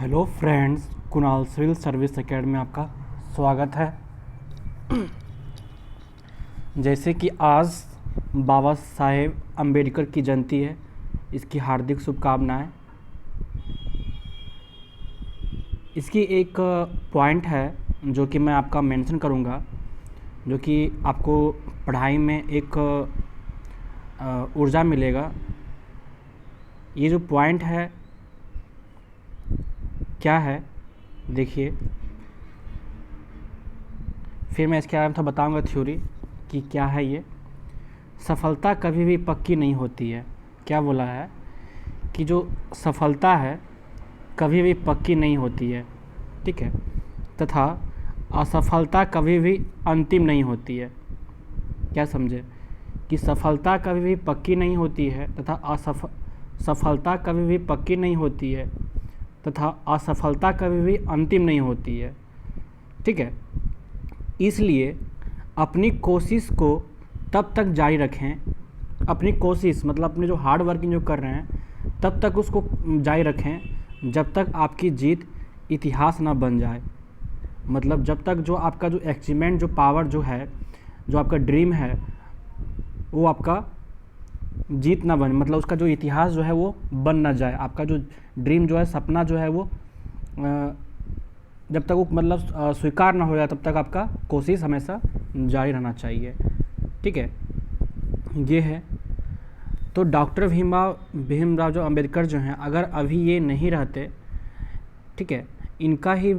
Hello friends, Kunal civil service academy में आपका स्वागत है। जैसे कि आज बाबा साहेब अम्बेडकर की जयंती है, इसकी हार्दिक शुभकामनाएं। इसकी एक पॉइंट है जो कि मैं आपका मेंशन करूंगा, जो कि आपको पढ़ाई में एक ऊर्जा मिलेगा। ये जो पॉइंट है क्या है, देखिए। फिर मैं इसके बारे में थोड़ा बताऊँगा थ्योरी कि क्या है ये। सफलता कभी भी पक्की नहीं होती है। क्या बोला है कि जो सफलता है कभी भी पक्की नहीं होती है, ठीक है, तथा असफलता कभी भी अंतिम नहीं होती है। क्या समझे कि सफलता कभी भी पक्की नहीं होती है तथा सफलता कभी भी पक्की नहीं होती है तथा असफलता कभी भी अंतिम नहीं होती है, ठीक है। इसलिए अपनी कोशिश को तब तक जारी रखें, अपनी कोशिश मतलब अपने जो हार्ड वर्किंग जो कर रहे हैं तब तक उसको जारी रखें जब तक आपकी जीत इतिहास ना बन जाए। मतलब जब तक जो आपका जो अचीवमेंट, जो पावर जो है, जो आपका ड्रीम है, वो आपका जीत ना बने, मतलब उसका जो इतिहास जो है वो बन ना जाए। आपका जो ड्रीम जो है, सपना जो है वो जब तक वो मतलब स्वीकार ना हो जाए तब तक आपका कोशिश हमेशा जारी रहना चाहिए, ठीक है। ये है। तो डॉक्टर भीमराव जो अम्बेडकर जो हैं, अगर अभी ये नहीं रहते, ठीक है, इनका ही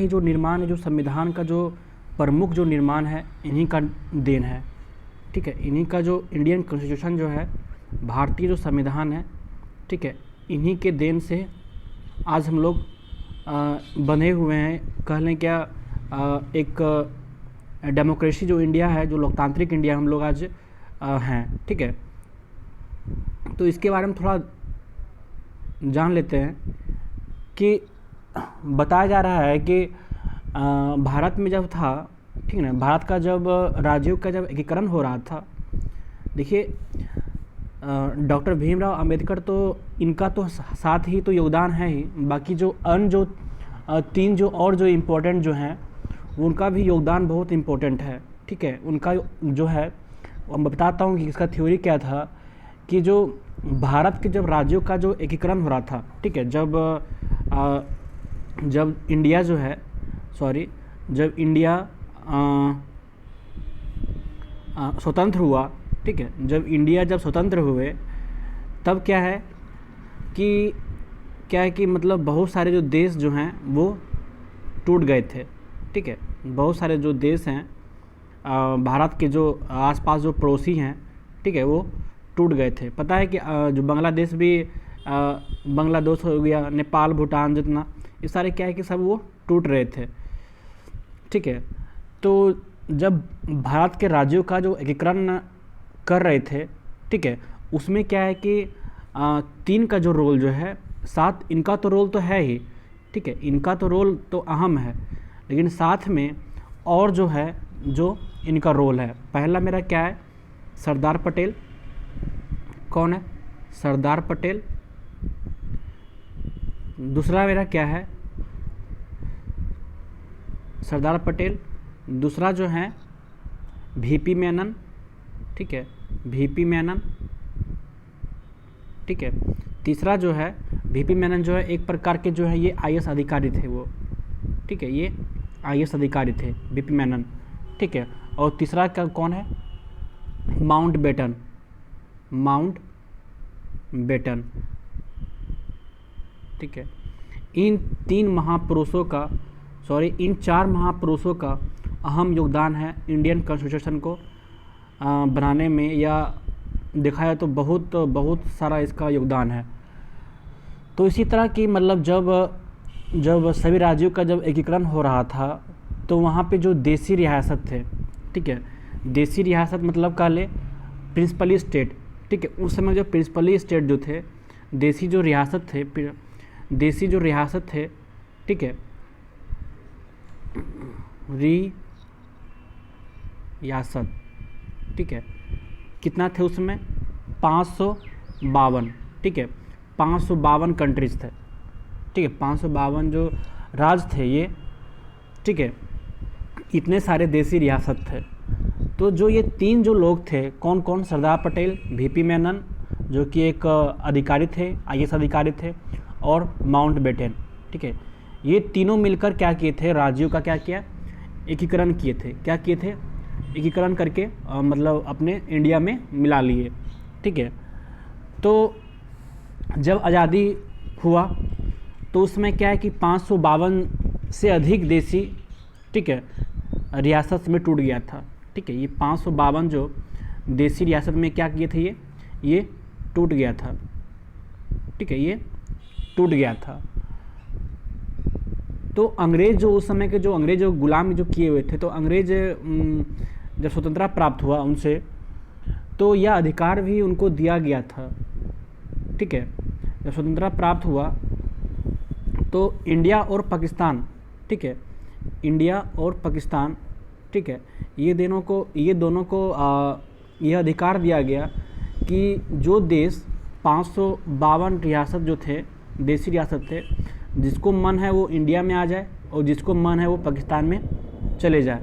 जो निर्माण है, जो संविधान का जो प्रमुख जो निर्माण है, इन्हीं का देन है, ठीक है। इन्हीं का जो इंडियन कॉन्स्टिट्यूशन जो है, भारतीय जो संविधान है, ठीक है, इन्हीं के देन से आज हम लोग बने हुए हैं। कह लें क्या, एक डेमोक्रेसी जो इंडिया है, जो लोकतांत्रिक इंडिया हम लोग आज हैं, ठीक है। तो इसके बारे में थोड़ा जान लेते हैं कि बताया जा रहा है कि भारत में जब था, ठीक है ना, भारत का जब राज्यों का जब एकीकरण हो रहा था, देखिए डॉक्टर भीमराव अंबेडकर तो इनका तो साथ ही तो योगदान है ही, बाकी जो अन्य जो तीन जो और जो इम्पोर्टेंट जो हैं उनका भी योगदान बहुत इम्पोर्टेंट है, ठीक है। उनका जो है मैं बताता हूँ कि इसका थ्योरी क्या था कि जो भारत के जब राज्यों का जो एकीकरण हो रहा था, ठीक है, जब इंडिया जो है, जब इंडिया स्वतंत्र हुआ, ठीक है, जब इंडिया स्वतंत्र हुए तब क्या है कि मतलब बहुत सारे जो देश जो हैं वो टूट गए थे, ठीक है। बहुत सारे जो देश हैं भारत के जो आसपास जो पड़ोसी हैं, ठीक है, वो टूट गए थे। पता है कि जो बांग्लादेश भी बांग्लादेश हो गया, नेपाल, भूटान, जितना ये सारे क्या है कि सब वो टूट रहे थे, ठीक है। तो जब भारत के राज्यों का जो एकीकरण कर रहे थे, ठीक है, उसमें क्या है कि तीन का जो रोल जो है, साथ इनका तो रोल तो है ही, ठीक है, इनका तो रोल तो अहम है, लेकिन साथ में और जो है जो इनका रोल है, पहला मेरा क्या है, सरदार पटेल। कौन है? सरदार पटेल। दूसरा मेरा क्या है, सरदार पटेल। दूसरा जो है वीपी मेनन, ठीक है, वीपी मेनन, ठीक है। तीसरा जो है वीपी मेनन जो है एक प्रकार के जो है ये आईएएस अधिकारी थे वो, ठीक है, ये आईएएस अधिकारी थे वीपी मेनन, ठीक है। और तीसरा का कौन है? माउंटबेटन, माउंटबेटन, ठीक है। इन चार महापुरुषों का अहम योगदान है इंडियन कॉन्स्टिट्यूशन को बनाने में, या देखा जाए तो बहुत सारा इसका योगदान है। तो इसी तरह की मतलब जब सभी राज्यों का जब एकीकरण हो रहा था तो वहाँ पे जो देसी रियासत थे, ठीक है, देसी रियासत मतलब का ले प्रिंसिपली स्टेट, ठीक है। उस समय जो प्रिंसिपली स्टेट जो थे, देसी जो रियासत थे, ठीक है, रियासत, ठीक है, कितना थे उसमें? 552, ठीक है, 552 कंट्रीज थे, ठीक है, 552 जो राज थे ये, ठीक है, इतने सारे देसी रियासत थे। तो जो ये 3 जो लोग थे, कौन कौन, सरदार पटेल, वीपी मेनन जो कि एक अधिकारी थे, आईएएस अधिकारी थे, और माउंटबेटन, ठीक है, ये तीनों मिलकर क्या किए थे, राज्यों का क्या किया, एकीकरण किए थे। क्या किए थे, एकीकरण करके मतलब अपने इंडिया में मिला लिए, ठीक है। तो जब आज़ादी हुआ तो उसमें क्या है कि 552 से अधिक देसी, ठीक है, रियासत में टूट गया था, ठीक है। ये 552 जो देसी रियासत में क्या किए थे, ये टूट गया था, ठीक है, ये टूट गया था। तो अंग्रेज़ जो उस समय के जो अंग्रेज़ जो गुलाम जो किए हुए थे, तो अंग्रेज़ जब स्वतंत्रता प्राप्त हुआ उनसे, तो यह अधिकार भी उनको दिया गया था, ठीक है। जब स्वतंत्रता प्राप्त हुआ तो इंडिया और पाकिस्तान, ठीक है, इंडिया और पाकिस्तान, ठीक है, ये दोनों को यह अधिकार दिया गया कि जो देश 552 रियासत जो थे, देसी रियासत थे, जिसको मन है वो इंडिया में आ जाए और जिसको मन है वो पाकिस्तान में चले जाए,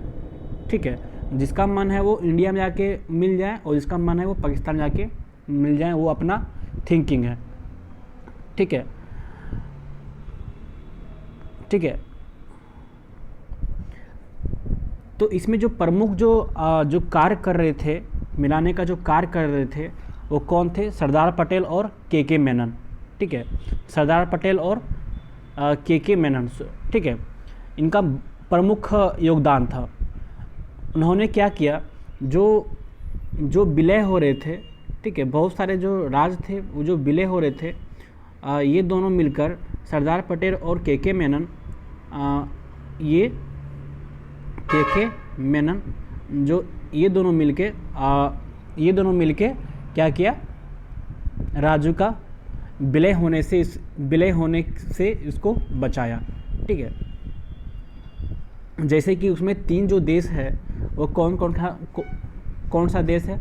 ठीक है। जिसका मन है वो इंडिया में जाके मिल जाए और जिसका मन है वो पाकिस्तान में जाके मिल जाए, वो अपना थिंकिंग है, ठीक है, ठीक है। तो इसमें जो प्रमुख जो कार्य कर रहे थे, मिलाने का जो कार्य कर रहे थे, वो कौन थे, सरदार पटेल और के मेनन, ठीक है, सरदार पटेल और के मेनन, ठीक है, इनका प्रमुख योगदान था। उन्होंने क्या किया, जो विलय हो रहे थे, ठीक है, बहुत सारे जो राज थे वो जो विलय हो रहे थे, ये दोनों मिलकर, सरदार पटेल और के मेनन, ये के मेनन जो ये दोनों मिलके क्या किया, राज्यों का विलय होने से इसको बचाया, ठीक है। जैसे कि उसमें 3 जो देश है वो कौन सा देश है,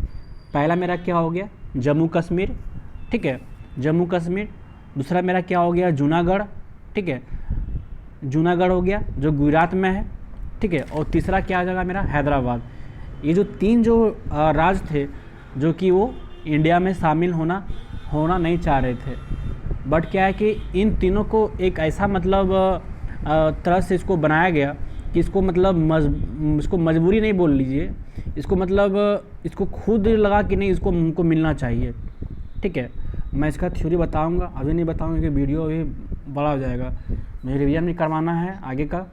पहला मेरा क्या हो गया, जम्मू कश्मीर, ठीक है, जम्मू कश्मीर। दूसरा मेरा क्या हो गया, जूनागढ़, ठीक है, जूनागढ़ हो गया जो गुजरात में है, ठीक है। और तीसरा क्या आ जाएगा मेरा, हैदराबाद। ये जो 3 जो राज्य थे जो कि वो इंडिया में शामिल होना नहीं चाह रहे थे, बट क्या है कि इन तीनों को एक ऐसा मतलब तरह से इसको बनाया गया कि इसको मतलब इसको मजबूरी नहीं बोल लीजिए, इसको मतलब इसको खुद लगा कि नहीं, इसको हमको मिलना चाहिए, ठीक है। मैं इसका थ्योरी बताऊंगा, अभी नहीं बताऊंगा कि वीडियो अभी बड़ा हो जाएगा, मुझे रिवीजन भी करवाना है आगे का।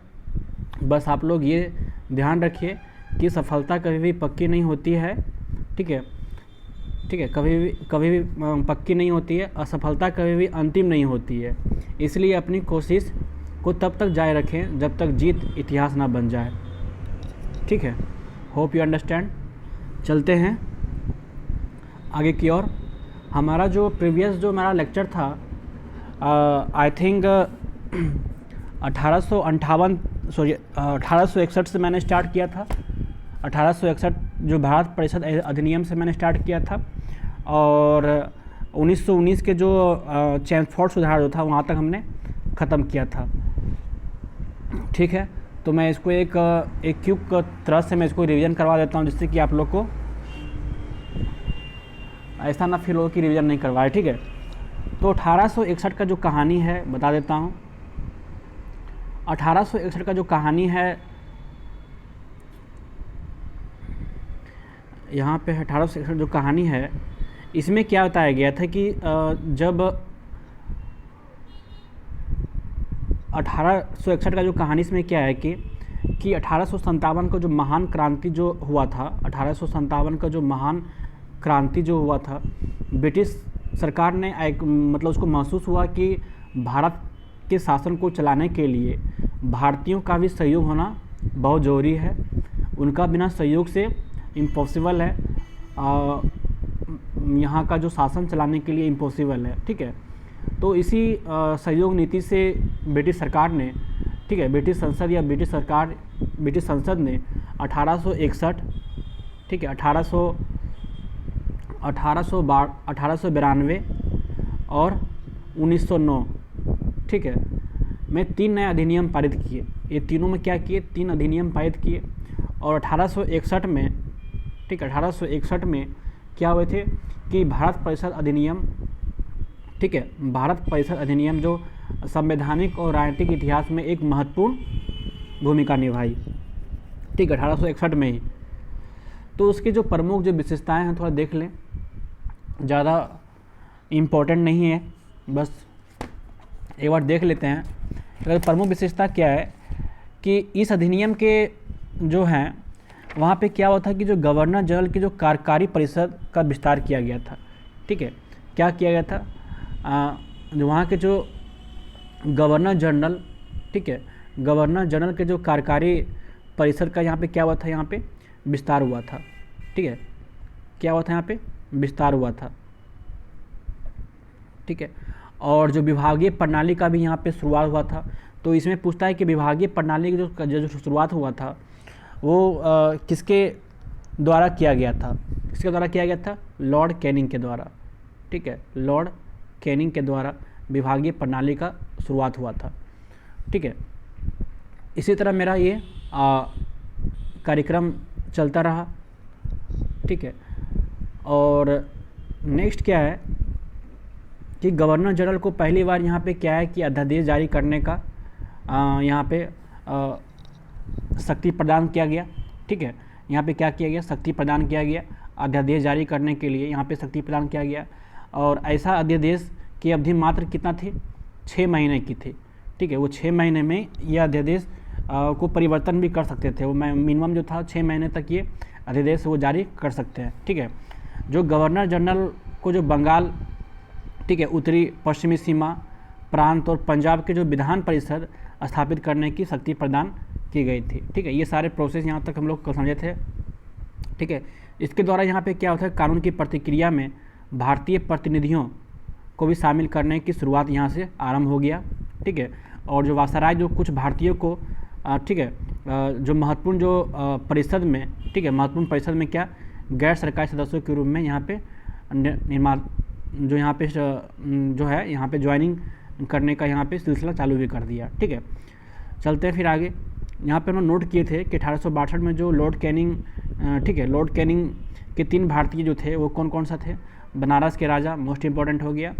बस आप लोग ये ध्यान रखिए कि सफलता कभी भी पक्की नहीं होती है, ठीक है, ठीक है, कभी भी पक्की नहीं होती है, असफलता कभी भी अंतिम नहीं होती है। इसलिए अपनी कोशिश को तब तक जारी रखें जब तक जीत इतिहास ना बन जाए, ठीक है। Hope you understand. चलते हैं आगे की ओर। हमारा जो प्रीवियस जो हमारा लेक्चर था, आई थिंक 1861 से मैंने स्टार्ट किया था। 1861 जो भारत परिषद अधिनियम से मैंने स्टार्ट किया था, और 1919 के जो चैम्सफोर्ड सुधार जो था वहाँ तक हमने ख़त्म किया था, ठीक है। तो मैं इसको एक क्विक तरह से मैं इसको रिवीजन करवा देता हूँ, जिससे कि आप लोग को ऐसा ना फील हो कि रिवीजन नहीं करवाए, ठीक है। तो 1861 का जो कहानी है बता देता हूँ। 1861 का जो कहानी है यहाँ पे 1861 जो कहानी है, इसमें क्या बताया गया था कि जब 1861 का जो कहानी इसमें क्या है कि 1857 का जो महान क्रांति जो हुआ था, 1857 का जो महान क्रांति जो हुआ था, ब्रिटिश सरकार ने एक मतलब उसको महसूस हुआ कि भारत के शासन को चलाने के लिए भारतीयों का भी सहयोग होना बहुत ज़रूरी है। उनका बिना सहयोग से इम्पॉसिबल है, यहाँ का जो शासन चलाने के लिए इम्पॉसिबल है, ठीक है। तो इसी सहयोग नीति से ब्रिटिश सरकार ने, ठीक है, ब्रिटिश संसद या ब्रिटिश संसद ने 1861, ठीक है, 1892 और 1909, ठीक है, में 3 नए अधिनियम पारित किए। ये तीनों में क्या किए, 3 अधिनियम पारित किए। और 1861 में, ठीक है, 1861 में क्या हुए थे कि भारत परिषद अधिनियम, ठीक है, भारत परिषद अधिनियम जो संवैधानिक और राजनीतिक इतिहास में एक महत्वपूर्ण भूमिका निभाई, ठीक है, 1861 में ही। तो उसकी जो प्रमुख जो विशेषताएं हैं थोड़ा देख लें, ज़्यादा इम्पोर्टेंट नहीं है, बस एक बार देख लेते हैं। अगर प्रमुख विशेषता क्या है कि इस अधिनियम के जो हैं वहाँ पे क्या हुआ था कि जो गवर्नर जनरल की जो कार्यकारी परिषद का विस्तार किया गया था, ठीक है, क्या किया गया था, जो वहाँ के जो गवर्नर जनरल, ठीक है, गवर्नर जनरल के जो कार्यकारी परिषद का यहाँ पे क्या हुआ था, यहाँ पे विस्तार हुआ था, ठीक है, क्या हुआ था, यहाँ पे विस्तार हुआ था, ठीक है। और जो विभागीय प्रणाली का भी यहाँ पे शुरुआत हुआ था। तो इसमें पूछता है कि विभागीय प्रणाली की जो शुरुआत हुआ था वो किसके द्वारा किया गया था, किसके द्वारा किया गया था, लॉर्ड कैनिंग के द्वारा, ठीक है, लॉर्ड कैनिंग के द्वारा विभागीय प्रणाली का शुरुआत हुआ था, ठीक है। इसी तरह मेरा ये कार्यक्रम चलता रहा, ठीक है। और नेक्स्ट क्या है कि गवर्नर जनरल को पहली बार यहाँ पे क्या है कि अध्यादेश जारी करने का यहाँ पे शक्ति प्रदान किया गया, ठीक है। यहाँ पे क्या किया गया, शक्ति प्रदान किया गया, अध्यादेश जारी करने के लिए यहाँ पे शक्ति प्रदान किया गया। और ऐसा अध्यादेश की अवधि मात्र कितना थी, 6 महीने की थी, ठीक है। वो 6 महीने में यह अध्यादेश को परिवर्तन भी कर सकते थे। वो मिनिमम जो था 6 महीने तक ये अध्यादेश वो जारी कर सकते हैं, ठीक है। जो गवर्नर जनरल को जो बंगाल, ठीक है, उत्तरी पश्चिमी सीमा प्रांत और पंजाब के जो विधान परिषद स्थापित करने की शक्ति प्रदान की गई थी, ठीक है। ये सारे प्रोसेस यहाँ तक हम लोग समझे थे, ठीक है। इसके द्वारा यहाँ पे क्या होता है, कानून की प्रतिक्रिया में भारतीय प्रतिनिधियों को भी शामिल करने की शुरुआत यहाँ से आरंभ हो गया, ठीक है। और जो वायसराय जो कुछ भारतीयों को, ठीक है, जो महत्वपूर्ण जो परिषद में, ठीक है, महत्वपूर्ण परिषद में क्या गैर सरकारी सदस्यों के रूप में यहाँ पे निर्माण जो यहाँ पे जो है यहाँ पे ज्वाइनिंग करने का यहाँ पे सिलसिला चालू भी कर दिया, ठीक है। चलते हैं फिर आगे। यहाँ पे उन्होंने नोट किए थे कि 1862 में जो लॉर्ड कैनिंग, ठीक है, लॉर्ड कैनिंग के 3 भारतीय जो थे वो कौन कौन सा थे, बनारस के राजा मोस्ट इंपॉर्टेंट हो गया,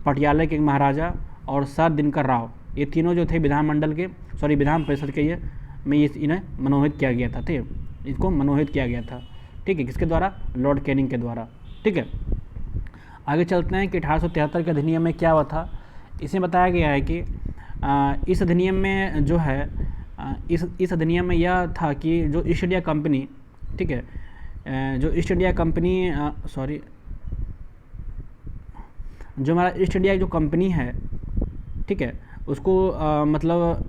पटियाला के महाराजा और सर दिनकर राव, ये तीनों जो थे विधानमंडल के, सॉरी विधान परिषद के ये में इन्हें मनोहित किया गया था, ठीक है, इसको मनोहित किया गया था, ठीक है, किसके द्वारा, लॉर्ड कैनिंग के द्वारा, ठीक है। आगे चलते हैं कि 1873 के अधिनियम में क्या हुआ था। इसमें बताया गया है कि इस अधिनियम में जो है इस अधिनियम में यह था कि जो ईस्ट इंडिया कंपनी, ठीक है, जो ईस्ट इंडिया कंपनी सॉरी जो हमारा ईस्ट इंडिया जो कंपनी है, ठीक है, उसको मतलब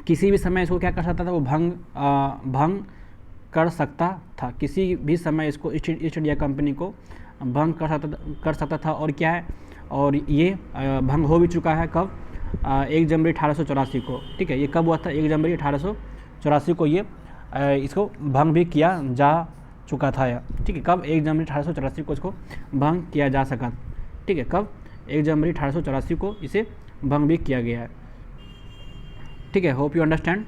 किसी भी समय इसको क्या कर सकता था, वो भंग कर सकता था, किसी भी समय इसको ईस्ट इंडिया कंपनी को भंग कर सकता था। और क्या है, और ये भंग हो भी चुका है कब, 1 जनवरी 1884 को, ठीक है। ये कब हुआ था, 1 जनवरी 1884 को ये इसको भंग भी किया जा चुका था, ठीक है। कब, 1 जनवरी 1884 को इसको भंग किया जा सका, ठीक है। कब, 1 जनवरी 1884 को इसे भंग भी किया गया है, ठीक है। Hope you understand.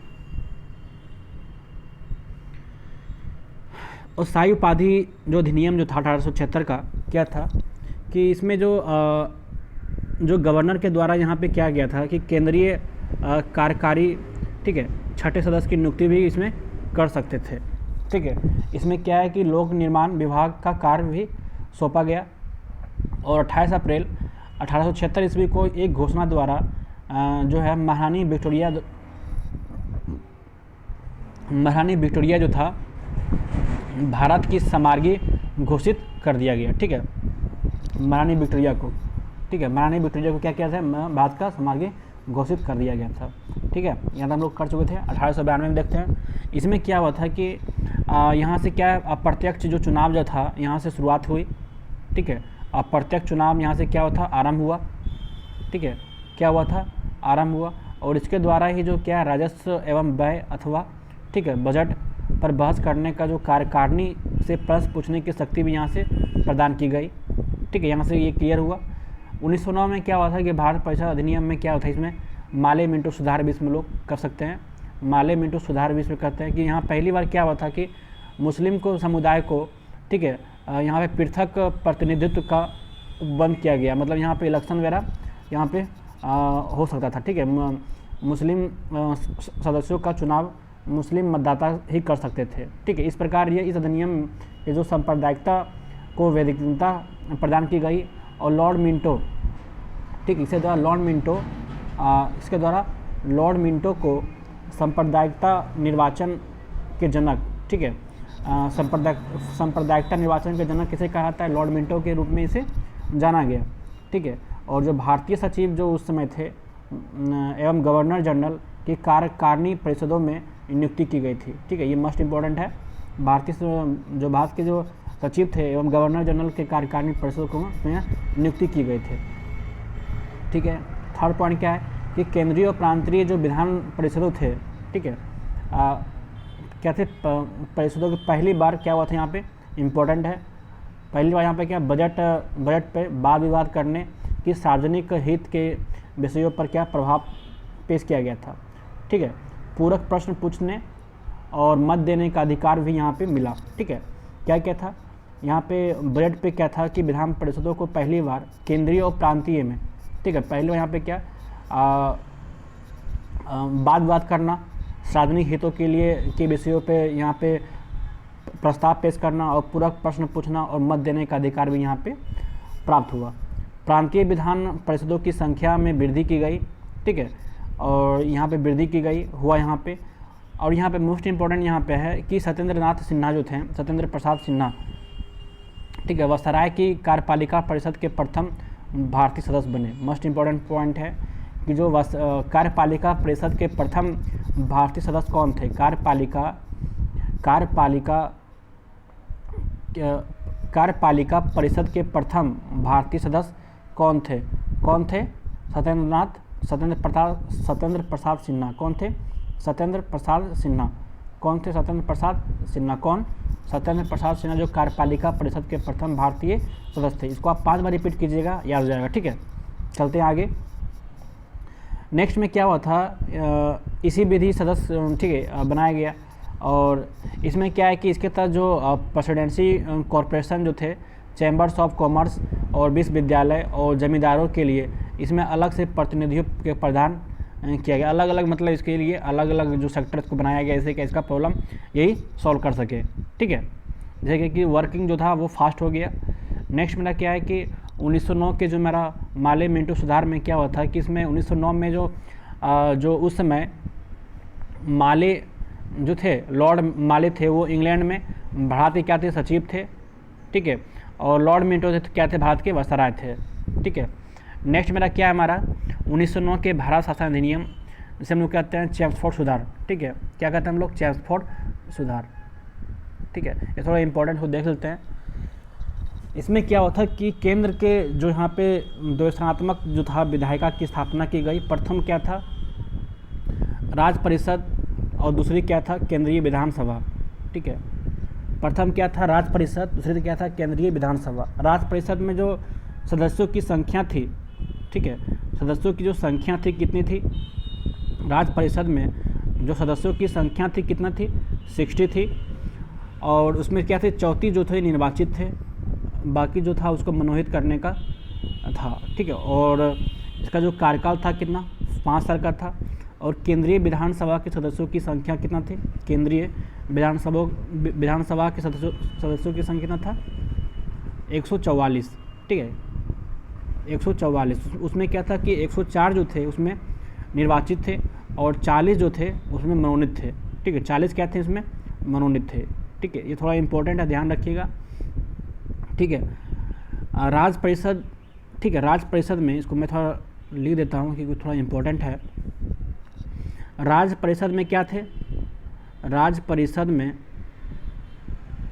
और शाही उपाधि जो अधिनियम जो था 1876 का, क्या था कि इसमें जो गवर्नर के द्वारा यहाँ पे क्या गया था कि केंद्रीय कार्यकारी, ठीक है, छठे सदस्य की नियुक्ति भी इसमें कर सकते थे, ठीक है। इसमें क्या है कि लोक निर्माण विभाग का कार्य भी सौंपा गया। और 28 अप्रैल 1876 ईस्वी को एक घोषणा द्वारा जो है महारानी विक्टोरिया जो था भारत की समार्गी घोषित कर दिया गया, ठीक है, महारानी विक्टोरिया को, ठीक है, महारानी विक्टोरिया को क्या किया था, भारत का समार्गी घोषित कर दिया गया था, ठीक है। यहाँ हम लोग कर चुके थे। 1892 में देखते हैं, इसमें क्या हुआ था कि यहाँ से क्या अप्रत्यक्ष जो चुनाव जो था यहाँ से शुरुआत हुई, ठीक है। अप्रत्यक्ष चुनाव यहाँ से क्या हुआ था, आरंभ हुआ, ठीक है, क्या हुआ था, आरंभ हुआ। और इसके द्वारा ही जो क्या राजस्व एवं व्यय अथवा, ठीक है, बजट पर बहस करने का जो कार्यकारिणी से प्रश्न पूछने की शक्ति भी यहाँ से प्रदान की गई, ठीक है। यहाँ से ये क्लियर हुआ। 1909 में क्या हुआ था कि भारत परिषद अधिनियम में क्या होता है, इसमें माले मिंटो सुधार भी इसमें लोग कर सकते हैं, माले मिंटो सुधार भी इसमें करते हैं कि यहाँ पहली बार क्या हुआ था कि मुस्लिम को समुदाय को, ठीक है, यहाँ पे पृथक प्रतिनिधित्व का बंद किया गया, मतलब यहाँ पे इलेक्शन वगैरह यहाँ पे हो सकता था, ठीक है, मुस्लिम सदस्यों का चुनाव मुस्लिम मतदाता ही कर सकते थे, ठीक है। इस प्रकार ये इस अधिनियम ये जो सांप्रदायिकता को वैधिकता प्रदान की गई और लॉर्ड मिंटो, ठीक, इसके द्वारा लॉर्ड मिंटो को सांप्रदायिकता निर्वाचन के जनक, ठीक है, सांप्रदायिकता निर्वाचन के जनक किसे कहा जाता है, लॉर्ड मिंटो के रूप में इसे जाना गया, ठीक है। और जो भारतीय सचिव जो उस समय थे एवं गवर्नर जनरल की कार्यकारिणी परिषदों में नियुक्ति की गई थी, ठीक है, ये मोस्ट इम्पोर्टेंट है। भारत के जो सचिव थे एवं गवर्नर जनरल के कार्यकारिणी परिषदों को नियुक्ति की गई थी, ठीक है। थर्ड पॉइंट क्या है कि केंद्रीय और प्रांतीय जो विधान परिषदों थे, ठीक है, क्या थे परिषदों की पहली बार क्या हुआ था यहाँ पे, इम्पोर्टेंट है, पहली बार यहाँ पे क्या बजट पे वाद विवाद करने की सार्वजनिक हित के विषयों पर क्या प्रभाव पेश किया गया था, ठीक है। पूरक प्रश्न पूछने और मत देने का अधिकार भी यहाँ पे मिला, ठीक है। क्या क्या था यहाँ पे बजट पे, क्या था कि विधान परिषदों को पहली बार केंद्रीय और प्रांतीय में, ठीक है, पहली बार यहाँ पे क्या वाद विवाद करना, सार्वजनिक हितों के लिए के विषयों पे यहाँ पे प्रस्ताव पेश करना और पूरक प्रश्न पूछना और मत देने का अधिकार भी यहाँ पे प्राप्त हुआ। प्रांतीय विधान परिषदों की संख्या में वृद्धि की गई, ठीक है, और यहाँ पे वृद्धि की गई हुआ यहाँ पे। और यहाँ पे मोस्ट इम्पोर्टेंट यहाँ पे है कि सत्येंद्र नाथ सिन्हा जो थे, सत्येंद्र प्रसाद सिन्हा, ठीक है, वह सराय की कार्यपालिका परिषद के प्रथम भारतीय सदस्य बने। मोस्ट इम्पोर्टेंट पॉइंट है कि जो कार्यपालिका परिषद के प्रथम भारतीय सदस्य कौन थे, कार्यपालिका परिषद के प्रथम भारतीय सदस्य कौन थे, सत्येंद्र प्रसाद सिन्हा। कौन थे? सत्येंद्र प्रसाद सिन्हा। कौन थे? सत्येंद्र प्रसाद सिन्हा। कौन? सत्येंद्र प्रसाद सिन्हा, जो कार्यपालिका परिषद के प्रथम भारतीय सदस्य थे। इसको आप 5 बार रिपीट कीजिएगा, याद हो जाएगा, ठीक है। चलते हैं आगे। नेक्स्ट में क्या हुआ था, इसी विधि सदस्य, ठीक है, बनाया गया। और इसमें क्या है कि इसके तहत जो प्रेसिडेंसी कॉरपोरेशन जो थे, चैम्बर्स ऑफ कॉमर्स और विश्वविद्यालय और जमींदारों के लिए इसमें अलग से प्रतिनिधियों के प्रदान किया गया। अलग अलग मतलब इसके लिए अलग अलग जो सेक्टर्स को बनाया गया, जैसे कि इसका प्रॉब्लम यही सॉल्व कर सके, ठीक है। जैसे कि वर्किंग जो था वो फास्ट हो गया। नेक्स्ट मेरा क्या है कि 1909 के जो मेरा माले मिंटो सुधार में क्या हुआ था कि इसमें 1909 में जो उस समय माले जो थे, लॉर्ड माले थे, वो इंग्लैंड में भारत के क्या थे, सचिव थे, ठीक है। और लॉर्ड मिंटो थे, क्या थे, भारत के वायसराय थे, ठीक है। नेक्स्ट मेरा क्या है, हमारा 1909 के भारत शासन अधिनियम, जिसे हम लोग कहते हैं चेम्सफोर्ड सुधार, ठीक है। क्या कहते हैं हम लोग? चेम्सफोर्ड सुधार, ठीक है। ये थोड़ा इंपॉर्टेंट हो, देख लेते हैं। इसमें क्या हुआ था कि केंद्र के जो यहाँ पे द्वैषणात्मक जो था विधायिका की स्थापना की गई। प्रथम क्या था, राज्य परिषद, और दूसरी क्या था, केंद्रीय विधानसभा, ठीक है। प्रथम क्या था, राज्य परिषद, दूसरी क्या था, केंद्रीय विधानसभा। राज्य परिषद में जो सदस्यों की संख्या थी, ठीक है, सदस्यों की जो संख्या थी कितनी थी, राज्य परिषद में जो सदस्यों की संख्या थी कितना थी, 60 थी। और उसमें क्या थे, 34 जो थे निर्वाचित थे, बाकी जो था उसको मनोनीत करने का था, ठीक है। और इसका जो कार्यकाल था कितना, 5 साल का था। और केंद्रीय विधानसभा के सदस्यों की संख्या कितना थी, केंद्रीय विधानसभा के सदस्यों की संख्या कितना था, 144, ठीक है, 144। उसमें क्या था कि 104 जो थे उसमें निर्वाचित थे और 40 जो थे उसमें मनोनीत थे, ठीक है। 40 क्या थे, इसमें मनोनीत थे, ठीक है। ये थोड़ा इंपॉर्टेंट है, ध्यान रखिएगा, ठीक है। राज्य परिषद, ठीक है, राज्य परिषद में इसको मैं थोड़ा लिख देता हूँ क्योंकि थोड़ा इंपॉर्टेंट है। राज्य परिषद में क्या थे, राज्य परिषद में,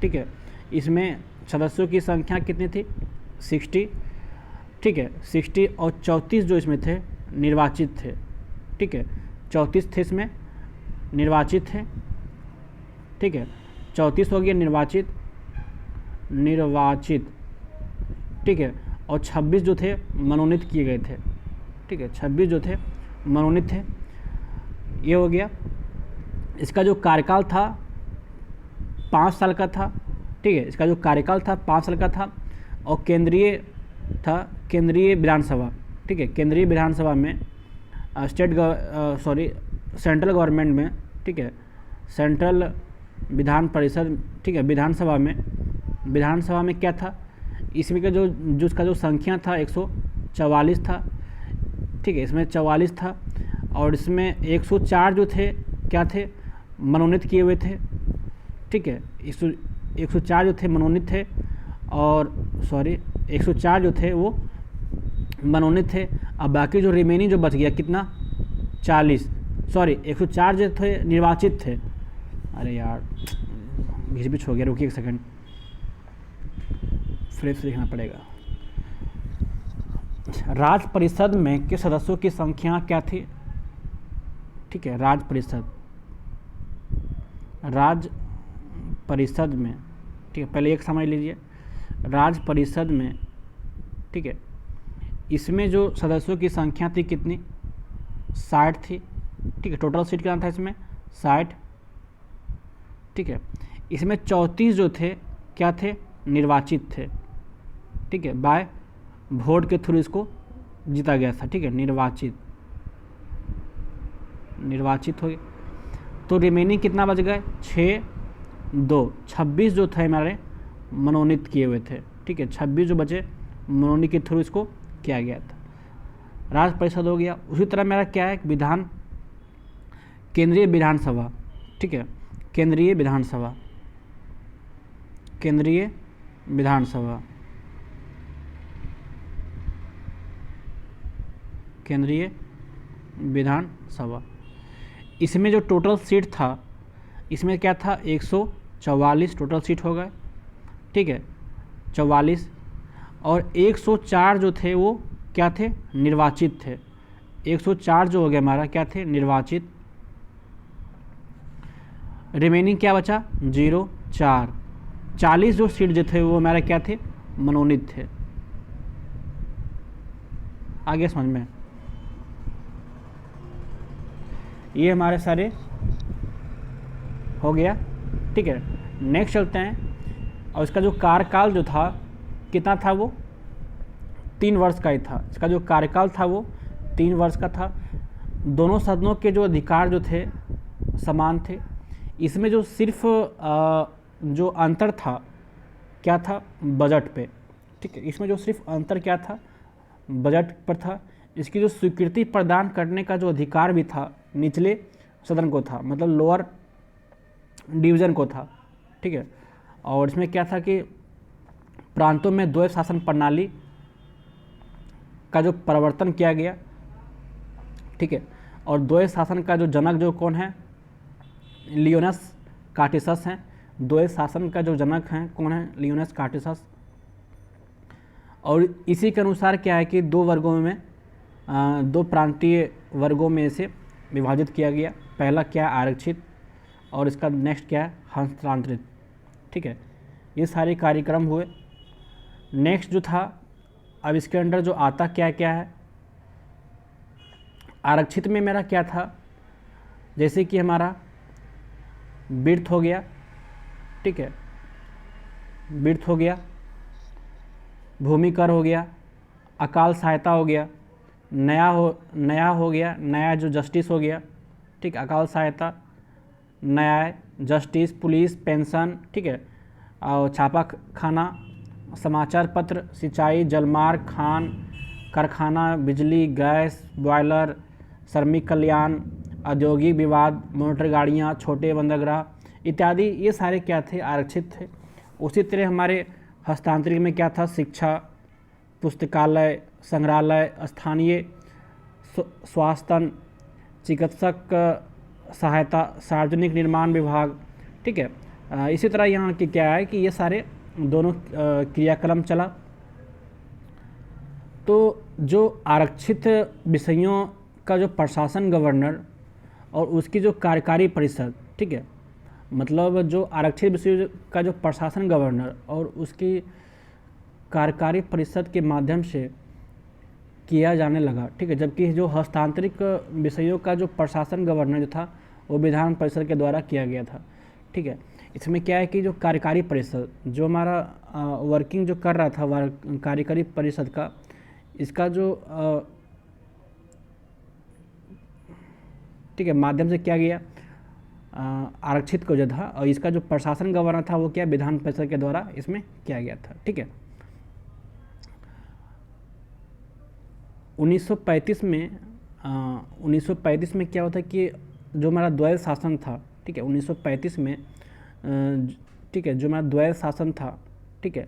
ठीक है, इसमें सदस्यों की संख्या कितनी थी, 60, ठीक है, 60। और 34 जो इसमें थे निर्वाचित थे, ठीक है, 34 थे इसमें निर्वाचित थे, ठीक है। 34 हो गया निर्वाचित, ठीक है। और 26 जो थे मनोनीत किए गए थे। ठीक है, 26 जो थे मनोनीत थे। ये हो गया। इसका जो कार्यकाल था 5 साल का था। ठीक है, इसका जो कार्यकाल था 5 साल का था और केंद्रीय था, केंद्रीय विधानसभा। ठीक है, केंद्रीय विधानसभा में सेंट्रल गवर्नमेंट में, ठीक है, सेंट्रल विधान परिषद, ठीक है, विधानसभा में क्या था, इसमें का जो उसका जो संख्या था 144 था। ठीक है, इसमें 44 था और इसमें 104 जो थे क्या थे, मनोनीत किए हुए थे। ठीक है, 104 जो थे मनोनीत थे और 104 जो थे वो मनोनीत थे। अब बाकी जो रिमेनिंग जो बच गया कितना, 104 जो थे निर्वाचित थे। अरे यार घिच हो गया, रुकिए एक सेकंड, फ्रेश देखना पड़ेगा। राज्य परिषद में के सदस्यों की संख्या क्या थी। ठीक है, राज्य परिषद में, ठीक है, पहले एक समझ लीजिए, राज्य परिषद में, ठीक है, इसमें जो सदस्यों की संख्या थी कितनी, 60 थी। ठीक है, टोटल सीट कितना था इसमें, 60। ठीक है, इसमें 34 जो थे क्या थे, निर्वाचित थे। ठीक है, बाय वोट के थ्रू इसको जीता गया था। ठीक है, निर्वाचित हो गए। तो रिमेनिंग कितना बच गए, 26 जो थे हमारे मनोनीत किए हुए थे। ठीक है, 26 जो बचे मनोनीत के थ्रू इसको किया गया था। राज्य परिषद हो गया। उसी तरह मेरा क्या है, केंद्रीय विधानसभा। ठीक है, केंद्रीय विधानसभा इसमें जो टोटल सीट था, इसमें क्या था, 144 टोटल सीट हो गए। ठीक है, 44 और 104 जो थे वो क्या थे, निर्वाचित थे। 104 जो हो गया हमारा क्या थे, निर्वाचित। रिमेनिंग क्या बचा, 40 जो सीट जो थे वो हमारे क्या थे, मनोनीत थे। आगे समझ में, ये हमारे सारे हो गया। ठीक है, नेक्स्ट चलते हैं। और इसका जो कार्यकाल जो था कितना था, वो 3 वर्ष का ही था। इसका जो कार्यकाल था वो 3 वर्ष का था। दोनों सदनों के जो अधिकार जो थे समान थे। इसमें जो सिर्फ जो अंतर था क्या था, बजट पे। ठीक है, इसमें जो सिर्फ अंतर क्या था, बजट पर था। इसकी जो स्वीकृति प्रदान करने का जो अधिकार भी था निचले सदन को था, मतलब लोअर डिवीज़न को था। ठीक है, और इसमें क्या था कि प्रांतों में द्वैध शासन प्रणाली का जो प्रवर्तन किया गया। ठीक है, और द्वैध शासन का जो जनक जो कौन है, लियोनस कार्टेसस हैं। द्वैध शासन का जो जनक हैं कौन है, लियोनस कार्टेसस। और इसी के अनुसार क्या है कि 2 वर्गों में, 2 प्रांतीय वर्गों में इसे विभाजित किया गया। पहला क्या है, आरक्षित, और इसका नेक्स्ट क्या है, हस्तांतरित। ठीक है, ये सारे कार्यक्रम हुए। नेक्स्ट जो था, अब इसके अंदर जो आता क्या क्या है, आरक्षित में मेरा क्या था, जैसे कि हमारा बिर्थ हो गया। ठीक है, बिर्थ हो गया, भूमि कर हो गया, अकाल सहायता हो गया, नया हो गया, नया जो जस्टिस हो गया। ठीक, अकाल सहायता, न्याय, जस्टिस, पुलिस, पेंशन। ठीक है, और छापा खाना, समाचार पत्र, सिंचाई, जलमार्ग, खान कारखाना, बिजली, गैस, बॉयलर, श्रमिक कल्याण, औद्योगिक विवाद, मोटर गाड़ियाँ, छोटे बंदरगाह इत्यादि, ये सारे क्या थे, आरक्षित थे। उसी तरह हमारे हस्तांतरित में क्या था, शिक्षा, पुस्तकालय, संग्रहालय, स्थानीय स्वास्थ्य, चिकित्सक सहायता, सार्वजनिक निर्माण विभाग। ठीक है, इसी तरह यहाँ की क्या है कि ये सारे दोनों क्रियाक्रम चला। तो जो आरक्षित विषयों का जो प्रशासन गवर्नर और उसकी जो कार्यकारी परिषद, ठीक है, मतलब जो आरक्षित विषयों का जो प्रशासन गवर्नर और उसकी कार्यकारी परिषद के माध्यम से किया जाने लगा, ठीक है, जबकि जो हस्तांतरित विषयों का जो प्रशासन गवर्नर जो था वो विधान परिषद के द्वारा किया गया था, ठीक है। इसमें क्या है कि जो कार्यकारी परिषद जो हमारा वर्किंग जो कर रहा था कार्यकारी परिषद का, इसका जो ठीक है माध्यम से किया गया आरक्षित को जो था, और इसका जो प्रशासन गवर्नर था वो क्या विधान परिषद के द्वारा इसमें किया गया था, ठीक है। 1935 में क्या होता है कि जो हमारा द्वैध शासन था, ठीक है, 1935 में ठीक है जो हमारा द्वैध शासन था, ठीक है,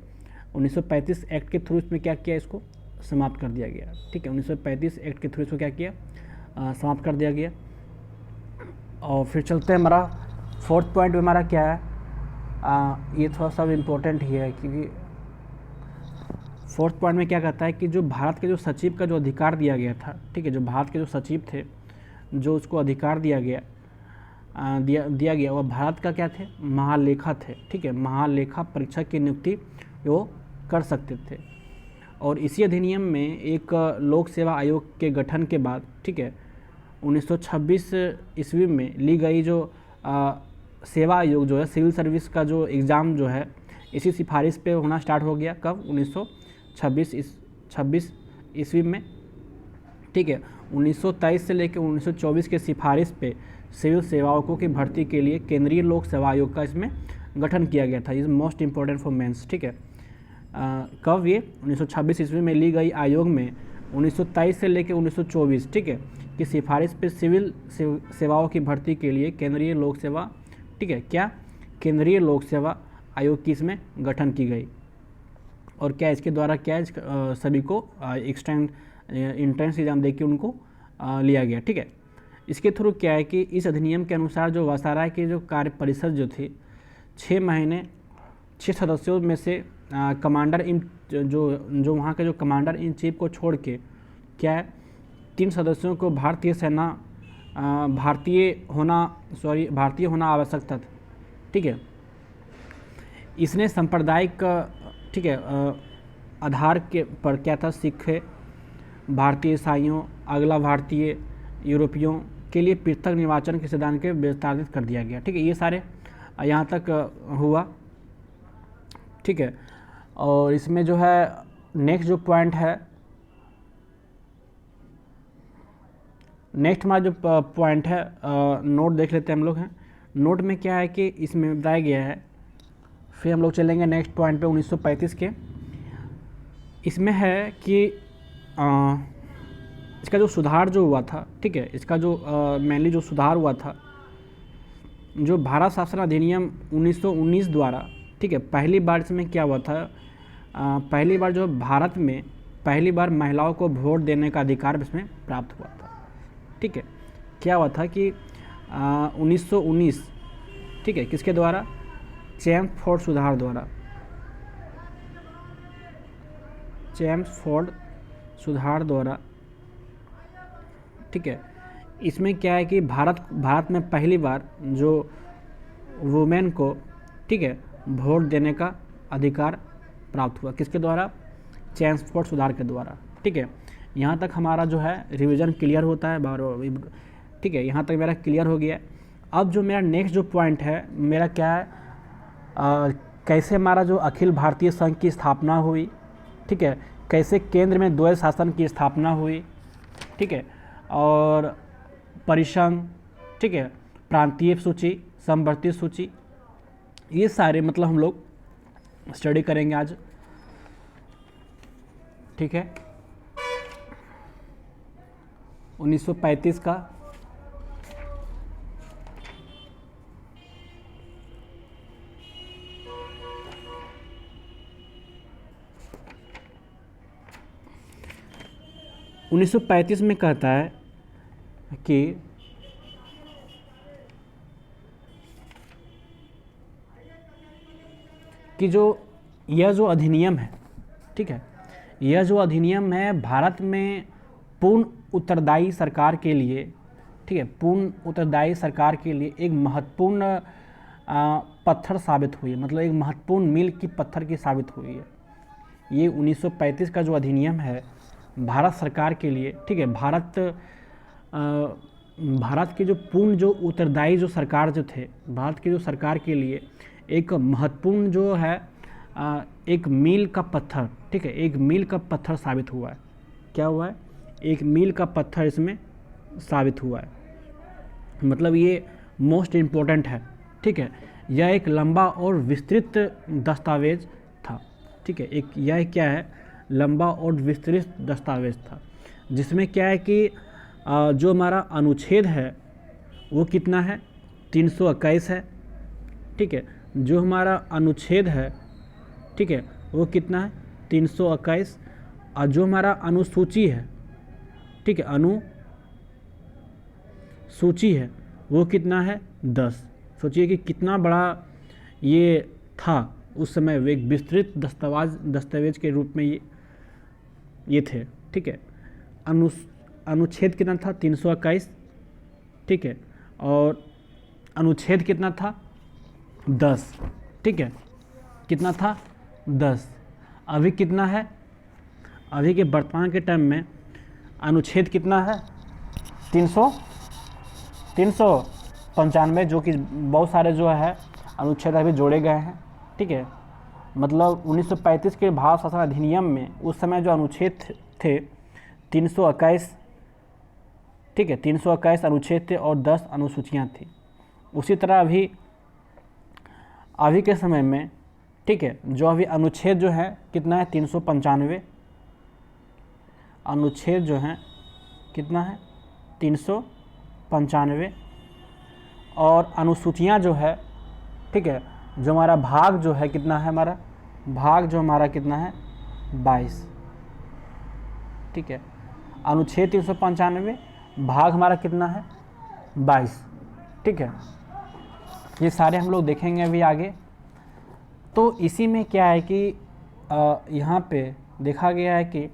1935 एक्ट के थ्रू इसमें क्या किया, इसको समाप्त कर दिया गया, ठीक है। 1935 एक्ट के थ्रू इसको क्या किया, समाप्त कर दिया गया। और फिर चलते हैं, हमारा फोर्थ पॉइंट में हमारा क्या है, ये थोड़ा सा इम्पोर्टेंट ही है, क्योंकि फोर्थ पॉइंट में क्या कहता है कि जो भारत के जो सचिव का जो अधिकार दिया गया था, ठीक है, जो भारत के जो सचिव थे जो उसको अधिकार दिया गया वह भारत का क्या थे, महालेखा थे, ठीक है, महालेखा परीक्षक की नियुक्ति वो कर सकते थे। और इसी अधिनियम में एक लोक सेवा आयोग के गठन के बाद, ठीक है, 1926 ईस्वी में ली गई जो सेवा आयोग जो है सिविल सर्विस का जो एग्ज़ाम जो है इसी सिफारिश पे होना स्टार्ट हो गया। कब, 1926 ईस्वी में, ठीक है। 1923 से लेकर 1924 के सिफारिश पे सिविल सेवकों की भर्ती के लिए केंद्रीय लोक सेवा आयोग का इसमें गठन किया गया था। Is most important for mains, ठीक है। कब ये 1926 ईस्वी में ली गई आयोग में 1923 से लेकर 1924, ठीक है, की सिफारिश पे सिविल सेवाओं की भर्ती के लिए केंद्रीय लोक सेवा, ठीक है, क्या केंद्रीय लोक सेवा आयोग की इसमें गठन की गई। और क्या इसके द्वारा क्या सभी को एक्सटेंड इंट्रेंस एग्जाम देके उनको लिया गया, ठीक है। इसके थ्रू क्या है कि इस अधिनियम के अनुसार जो वायसराय की जो कार्य परिषद जो थी 6 सदस्यों में से कमांडर इन जो वहाँ के जो कमांडर इन चीफ को छोड़ के क्या है 3 सदस्यों को भारतीय होना आवश्यक था, ठीक है। इसने सांप्रदायिक, ठीक है, आधार के पर क्या था, सिख, भारतीय ईसाइयों, अगला भारतीय यूरोपियों के लिए पृथक निर्वाचन के सिद्धांत के विस्तारित कर दिया गया, ठीक है। ये सारे यहाँ तक हुआ, ठीक है। और इसमें जो है नेक्स्ट जो पॉइंट है, नेक्स्ट हमारा जो पॉइंट है नोट देख लेते हैं हम लोग हैं। नोट में क्या है कि इसमें बताया गया है, फिर हम लोग चलेंगे नेक्स्ट पॉइंट पे 1935 के। इसमें है कि इसका जो सुधार जो हुआ था, ठीक है, इसका जो मेनली जो सुधार हुआ था, जो भारत शासन अधिनियम 1919 द्वारा, ठीक है, पहली बार इसमें क्या हुआ था, पहली बार जो भारत में पहली बार महिलाओं को वोट देने का अधिकार इसमें प्राप्त हुआ था, ठीक है। क्या हुआ था कि 1919, ठीक है, किसके द्वारा, चेम्सफोर्ड सुधार द्वारा, चेम्सफोर्ड सुधार द्वारा, ठीक है। इसमें क्या है कि भारत में पहली बार जो वुमेन को, ठीक है, वोट देने का अधिकार प्राप्त हुआ, किसके द्वारा, चेम्सफोर्ड सुधार के द्वारा, ठीक है। यहाँ तक हमारा जो है रिवीजन क्लियर होता है बार, ठीक है, यहाँ तक मेरा क्लियर हो गया। अब जो मेरा नेक्स्ट जो पॉइंट है मेरा क्या है, कैसे हमारा जो अखिल भारतीय संघ की स्थापना हुई, ठीक है, कैसे केंद्र में द्वैध शासन की स्थापना हुई, ठीक है, और परिसंघ, ठीक है, प्रांतीय सूची, समवर्ती सूची, ये सारे मतलब हम लोग स्टडी करेंगे आज, ठीक है। 1935 का में कहता है कि जो यह जो अधिनियम है, ठीक है, यह जो अधिनियम है भारत में पूर्ण उत्तरदायी सरकार के लिए, ठीक है, पूर्ण उत्तरदायी सरकार के लिए एक महत्वपूर्ण पत्थर साबित हुई है, मतलब एक महत्वपूर्ण मील की पत्थर की साबित हुई है। ये 1935 का जो अधिनियम है भारत सरकार के लिए, ठीक है, भारत के जो पूर्ण जो उत्तरदायी जो सरकार जो थे, भारत की जो सरकार के लिए एक महत्वपूर्ण जो है एक मील का पत्थर, ठीक है, एक मील का पत्थर साबित हुआ है। क्या हुआ है? एक मील का पत्थर इसमें साबित हुआ है, मतलब ये मोस्ट इम्पोर्टेंट है, ठीक है। यह एक लंबा और विस्तृत दस्तावेज था, ठीक है, एक यह क्या है, लंबा और विस्तृत दस्तावेज था, जिसमें क्या है कि जो हमारा अनुच्छेद है वो कितना है, 321 है, ठीक है, जो हमारा अनुच्छेद है, ठीक है, वो कितना है, 321, और जो हमारा अनुसूची है, ठीक है, अनुसूची है वो कितना है, 10। सोचिए कि कितना बड़ा ये था उस समय, वो एक विस्तृत दस्तावेज के रूप में ये थे, ठीक है। अनुच्छेद कितना था, 321, ठीक है, और अनुच्छेद कितना था, 10, ठीक है, कितना था, 10। अभी कितना है, अभी के वर्तमान के टाइम में अनुच्छेद कितना है, 395, जो कि बहुत सारे जो है अनुच्छेद अभी जोड़े गए हैं, ठीक है। मतलब 1935 के भारत शासन अधिनियम में उस समय जो अनुच्छेद थे 321, ठीक है, 321 अनुच्छेद थे और 10 अनुसूचियाँ थी। उसी तरह अभी के समय में, ठीक है, जो अभी अनुच्छेद जो है कितना है, 395, अनुच्छेद जो है कितना है, 395, और अनुसूचियाँ जो है, ठीक है, जो हमारा भाग जो है कितना है, हमारा भाग जो हमारा कितना है, 22, ठीक है। अनुच्छेद 395, भाग हमारा कितना है, 22, ठीक है। ये सारे हम लोग देखेंगे अभी आगे। तो इसी में क्या है कि यहाँ पे देखा गया है कि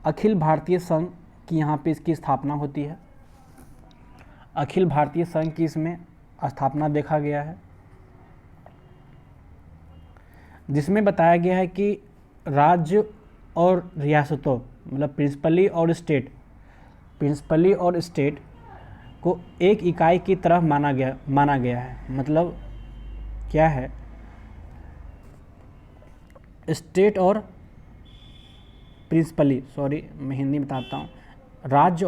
अखिल भारतीय संघ की यहाँ पे इसकी स्थापना होती है, अखिल भारतीय संघ की इसमें स्थापना देखा गया है, जिसमें बताया गया है कि राज्य और रियासतों, मतलब प्रिंसिपली और स्टेट को एक इकाई की तरह माना गया है। मतलब क्या है, स्टेट और प्रिंसिपली, सॉरी मैं हिंदी बताता हूँ, राज्य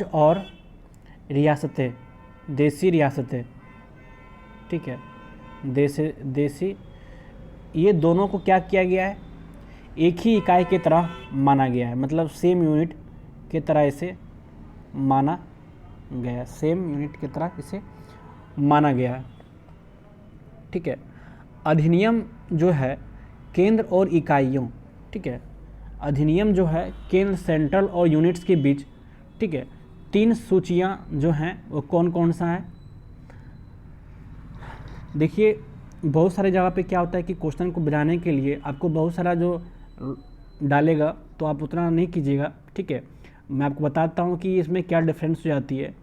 और रियासतें, देसी रियासतें, ठीक है, देसी, ये दोनों को क्या किया गया है, एक ही इकाई की तरह माना गया है, मतलब सेम यूनिट की तरह इसे माना गया, सेम यूनिट की तरह इसे माना गया है, ठीक है। अधिनियम जो है केंद्र और इकाइयों, ठीक है, अधिनियम जो है केंद्र, सेंट्रल और यूनिट्स के बीच, ठीक है, 3 सूचियाँ जो हैं वो कौन कौन सा है। देखिए बहुत सारे जगह पे क्या होता है कि क्वेश्चन को बनाने के लिए आपको बहुत सारा जो डालेगा तो आप उतना नहीं कीजिएगा, ठीक है। मैं आपको बताता हूँ कि इसमें क्या डिफरेंस हो जाती है।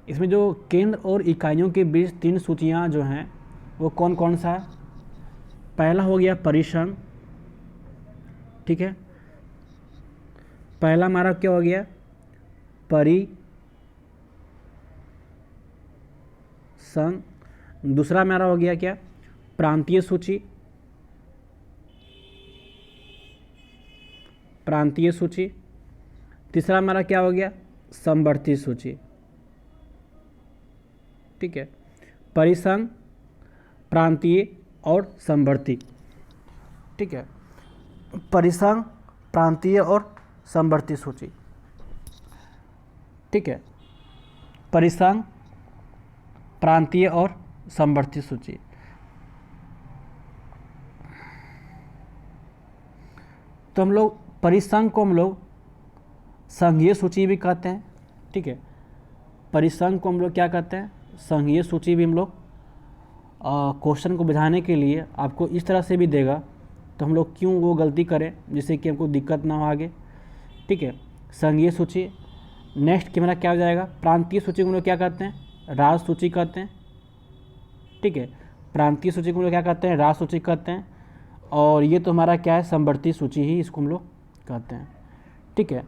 इसमें जो केंद्र और इकाइयों के बीच 3 सूचियाँ जो हैं वो कौन कौन सा है। पहला हो गया परिसंघ, ठीक है, पहला हमारा क्या हो गया, परिसंघ। दूसरा हमारा हो गया क्या, प्रांतीय सूची, प्रांतीय सूची। तीसरा हमारा क्या हो गया, समवर्ती सूची, ठीक है, परिसंघ, प्रांतीय और समवर्ती, ठीक है, परिसंघ, प्रांतीय और समवर्ती सूची, ठीक है, परिसंघ, प्रांतीय और समवर्ती सूची। तो हम लोग परिसंघ को हम लोग संघीय सूची भी कहते हैं, ठीक है, परिसंघ को हम लोग क्या कहते हैं, संघीय सूची भी हम लोग क्वेश्चन को बुझाने के लिए आपको इस तरह से भी देगा, तो हम लोग क्यों वो गलती करें जिससे कि हमको दिक्कत ना हो आगे, ठीक है। संघीय सूची, नेक्स्ट कैमरा क्या हो जाएगा, प्रांतीय सूची को हम लोग क्या कहते हैं, राज्य सूची कहते हैं, ठीक है। प्रांतीय सूची को हम लोग क्या कहते हैं, राज सूची कहते हैं। और ये तो हमारा क्या है, समवर्ती सूची ही इसको हम लोग कहते हैं। ठीक है,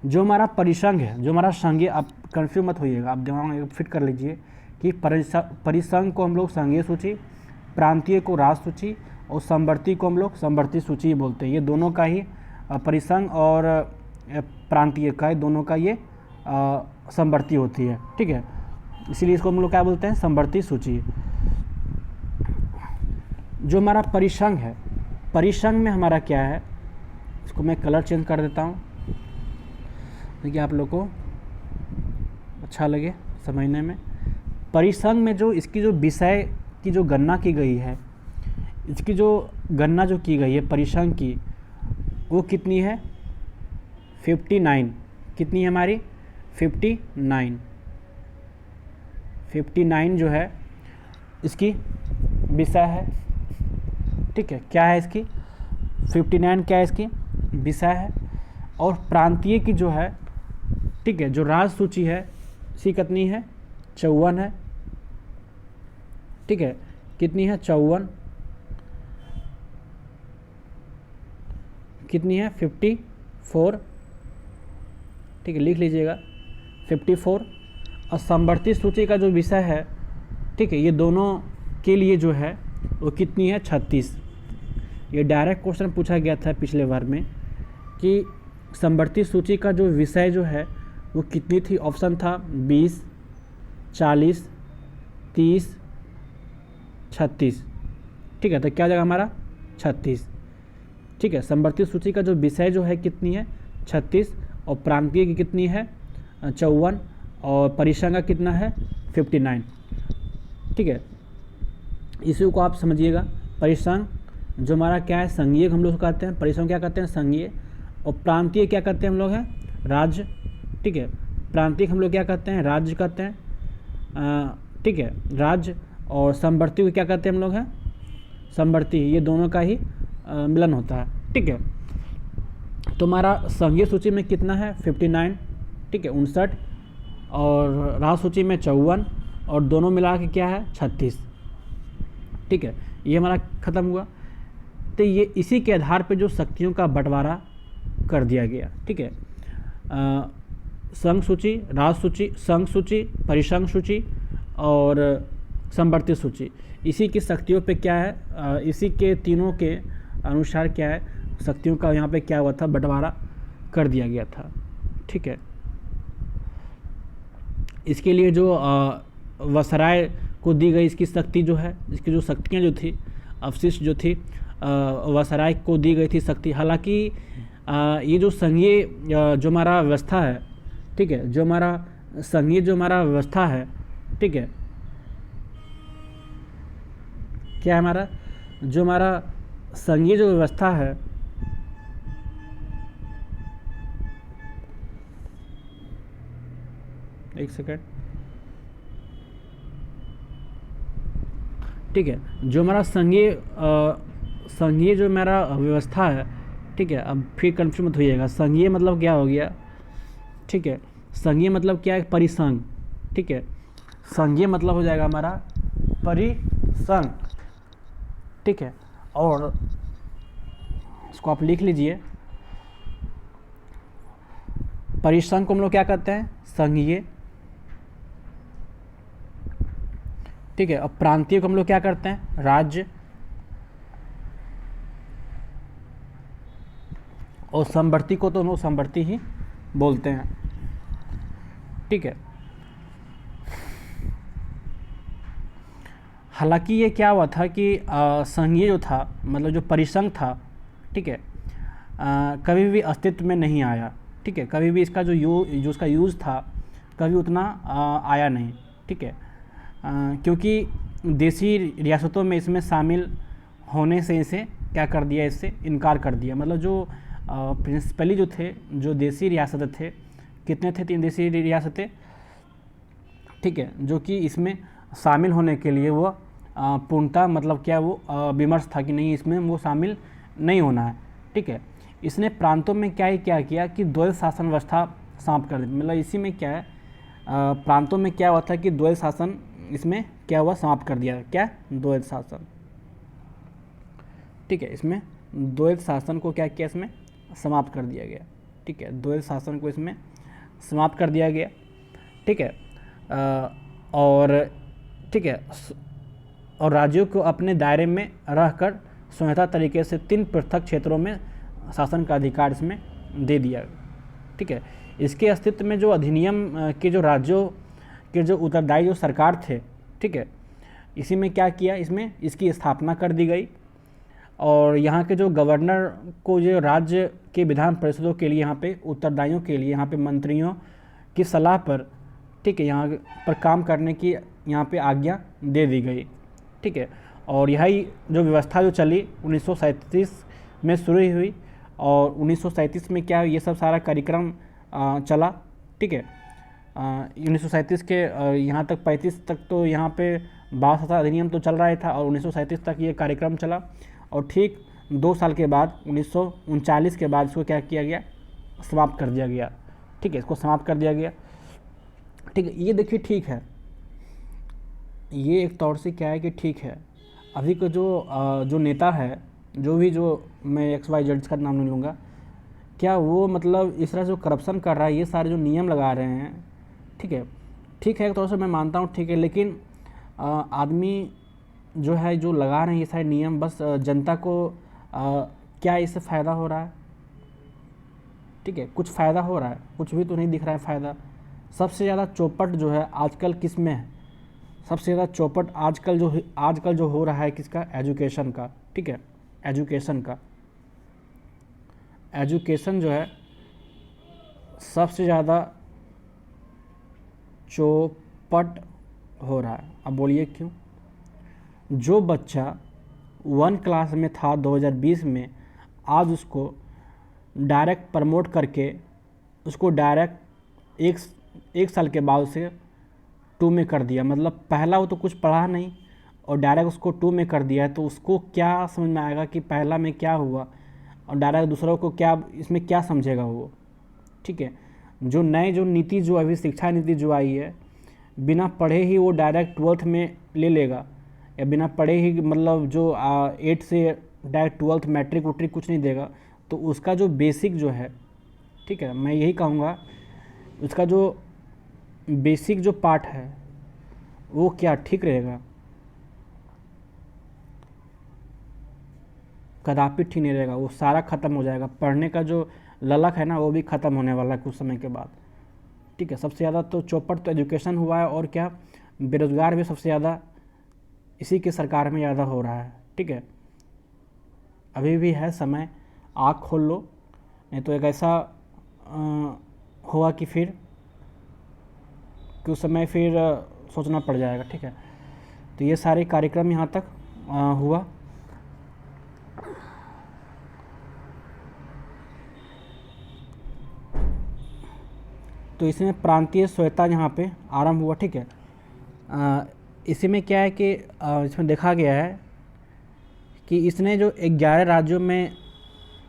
जो हमारा परिसंघ है, जो हमारा संघीय, आप कंफ्यूज मत होइएगा, आप दिमाग में फिट कर लीजिए कि परिसंघ को हम लोग संघीय सूची, प्रांतीय को राज सूची और समवर्ती को हम लोग समवर्ती सूची बोलते हैं। ये दोनों का ही परिसंघ और प्रांतीय का, दोनों का ये समवर्ती होती है। ठीक है, इसीलिए इसको हम लोग क्या बोलते हैं, समवर्ती सूची। जो हमारा परिसंघ है, परिसंघ में हमारा क्या है, इसको मैं कलर चेंज कर देता हूँ ताकि आप लोग को अच्छा लगे समझने में। परिसंघ में जो इसकी जो विषय की जो गणना की गई है, इसकी जो गणना जो की गई है परिसंघ की, वो कितनी है, 59। कितनी है हमारी, 59। 59 जो है इसकी विषय है। ठीक है, क्या है इसकी, 59 क्या है इसकी विषय है। और प्रांतीय की जो है, ठीक है, जो राज सूची है इसकी कितनी है, 54 है। ठीक है, कितनी है, 54। कितनी है, 54। ठीक है, लिख लीजिएगा 54। और समवर्ती सूची का जो विषय है, ठीक है, ये दोनों के लिए जो है वो कितनी है, 36। ये डायरेक्ट क्वेश्चन पूछा गया था पिछले बार में कि समवर्ती सूची का जो विषय जो है वो कितनी थी। ऑप्शन था 20, 40, 30, 36। ठीक है, तो क्या जाएगा हमारा, 36। ठीक है, समवर्ती सूची का जो विषय जो है कितनी है, 36। और प्रांतीय की कितनी है, 54। और परिसंघ का कितना है, 59। ठीक है, इसी को आप समझिएगा। परिसंघ जो हमारा क्या है, संघीय हम लोग कहते हैं, परिसंघ क्या कहते हैं, संघीय। और प्रांतीय क्या कहते हैं हम लोग हैं, राज्य। ठीक है, प्रांतीय हम लोग क्या कहते हैं, राज्य कहते हैं। ठीक है, राज्य। और समवर्ती को क्या कहते हैं हम लोग हैं, समवर्ती। ये दोनों का ही मिलन होता है। ठीक है, तो हमारा संघीय सूची में कितना है, 59। ठीक है, 59। और राज सूची में 54। और दोनों मिला के क्या है, 36। ठीक है, ये हमारा ख़त्म हुआ। तो ये इसी के आधार पे जो शक्तियों का बंटवारा कर दिया गया। ठीक है, संघ सूची, राज सूची, संघ सूची, परिसंघ सूची और समवर्ती सूची, इसी की शक्तियों पे क्या है, इसी के तीनों के अनुसार क्या है, शक्तियों का यहाँ पे क्या हुआ था, बंटवारा कर दिया गया था। ठीक है, इसके लिए जो वसराय को दी गई इसकी शक्ति जो है, इसकी जो शक्तियाँ जो थी, अवशिष्ट जो थी, वसराय को दी गई थी शक्ति। हालांकि ये जो संघीय जो हमारा व्यवस्था है, ठीक है, जो हमारा संघीय जो हमारा व्यवस्था है, ठीक है, क्या है हमारा, जो हमारा संघीय जो व्यवस्था है, एक सेकेंड। ठीक है, जो हमारा संघीय जो हमारा व्यवस्था है, ठीक है, अब फिर कंफ्यूज मत होइएगा, संघीय मतलब क्या हो गया। ठीक है, संघीय मतलब क्या है, परिसंघ। ठीक है, संघीय मतलब हो जाएगा हमारा परिसंघ। ठीक है, और इसको आप लिख लीजिए, परिसंघ को हम लोग क्या कहते हैं, संघीय। ठीक है, और प्रांतीय को हम लोग क्या करते हैं, राज्य। और समवर्ती को तो हम लोग समवर्ती ही बोलते हैं। ठीक है, हालांकि ये क्या हुआ था कि संघीय जो था, मतलब जो परिसंघ था, ठीक है, कभी भी अस्तित्व में नहीं आया। ठीक है, कभी भी इसका जो इसका यूज़ था कभी उतना आया नहीं। ठीक है, क्योंकि देसी रियासतों में इसमें शामिल होने से इसे क्या कर दिया, इससे इनकार कर दिया। मतलब जो प्रिंसिपली जो थे, जो देसी रियासतें थे, कितने थे, 3 देसी रियासतें। ठीक है, जो कि इसमें शामिल होने के लिए वो पूर्णतः मतलब क्या वो विमर्श था कि नहीं, इसमें वो शामिल नहीं होना है। ठीक है, इसने प्रांतों में क्या किया कि द्वैध शासन व्यवस्था समाप्त कर दी। मतलब इसी में क्या है, प्रांतों में क्या हुआ था कि द्वैध शासन इसमें क्या हुआ, समाप्त कर दिया। क्या, द्वैध शासन। ठीक है, इसमें द्वैध शासन को क्या किया, इसमें समाप्त कर दिया गया। ठीक है, द्वैध शासन को इसमें समाप्त कर दिया गया। ठीक है, और ठीक है, और राज्यों को अपने दायरे में रहकर स्वतंत्र तरीके से 3 पृथक क्षेत्रों में शासन का अधिकार इसमें दे दिया। ठीक है, इसके अस्तित्व में जो अधिनियम के जो राज्यों के जो उत्तरदायी जो सरकार थे, ठीक है, इसी में क्या किया, इसमें इसकी स्थापना कर दी गई। और यहाँ के जो गवर्नर को जो राज्य के विधान परिषदों के लिए यहाँ पे उत्तरदायियों के लिए यहाँ पे मंत्रियों की सलाह पर, ठीक है, यहाँ पर काम करने की यहाँ पे आज्ञा दे दी गई। ठीक है, और यही जो व्यवस्था जो चली 1937 में शुरू हुई, और 1937 में क्या ये सब सारा कार्यक्रम चला। ठीक है, 1937 के यहाँ तक 35 तक तो यहाँ पे बाल शासन अधिनियम तो चल रहा था, और 1937 तक ये कार्यक्रम चला। और ठीक 2 साल के बाद 1939 के बाद इसको क्या किया गया, समाप्त कर दिया गया। ठीक है, इसको समाप्त कर दिया गया। ठीक है, ये देखिए ठीक है, ये एक तौर से क्या है कि ठीक है, अभी का जो नेता है, जो मैं XYZ का नाम नहीं लूँगा, क्या वो मतलब इस तरह से जो करप्शन कर रहा है, ये सारे जो नियम लगा रहे हैं, ठीक है, एक तौर से मैं मानता हूँ, ठीक है, लेकिन आदमी जो है जो लगा रहे हैं ये सारे नियम, बस जनता को क्या इससे फ़ायदा हो रहा है? ठीक है, कुछ फ़ायदा हो रहा है? कुछ भी तो नहीं दिख रहा है फ़ायदा। सबसे ज़्यादा चौपट जो है आजकल किस में है? सबसे ज़्यादा चौपट आजकल जो हो रहा है किसका? एजुकेशन का। ठीक है, एजुकेशन का। एजुकेशन जो है सबसे ज़्यादा चौपट हो रहा है। अब बोलिए क्यों? जो बच्चा 1 क्लास में था 2020 में, आज उसको डायरेक्ट प्रमोट करके उसको डायरेक्ट एक साल के बाद उसे 2 में कर दिया। मतलब पहला वो तो कुछ पढ़ा नहीं और डायरेक्ट उसको 2 में कर दिया है, तो उसको क्या समझ में आएगा कि पहला में क्या हुआ, और डायरेक्ट दूसरों को क्या इसमें क्या समझेगा वो। ठीक है, जो नीति जो अभी शिक्षा नीति जो आई है, बिना पढ़े ही वो डायरेक्ट 12th में ले लेगा, या बिना पढ़े ही मतलब जो 8 से डायरेक्ट 12th मैट्रिक वुट्रिक कुछ नहीं देगा, तो उसका जो बेसिक जो है, ठीक है, मैं यही कहूँगा उसका जो बेसिक जो पार्ट है वो क्या ठीक रहेगा? कदापि ठीक नहीं रहेगा, वो सारा ख़त्म हो जाएगा। पढ़ने का जो ललक है ना, वो भी ख़त्म होने वाला है कुछ समय के बाद। ठीक है, सबसे ज़्यादा तो चौपट तो एजुकेशन हुआ है, और क्या, बेरोज़गार भी सबसे ज़्यादा इसी की सरकार में ज़्यादा हो रहा है। ठीक है, अभी भी है समय, आँख खोल लो, नहीं तो एक ऐसा होगा कि फिर उस समय फिर सोचना पड़ जाएगा। ठीक है, तो ये सारे कार्यक्रम यहाँ तक हुआ। तो इसमें प्रांतीय स्वायत्तता यहाँ पे आरंभ हुआ। ठीक है, इसी में क्या है कि इसमें देखा गया है कि इसने जो 11 राज्यों में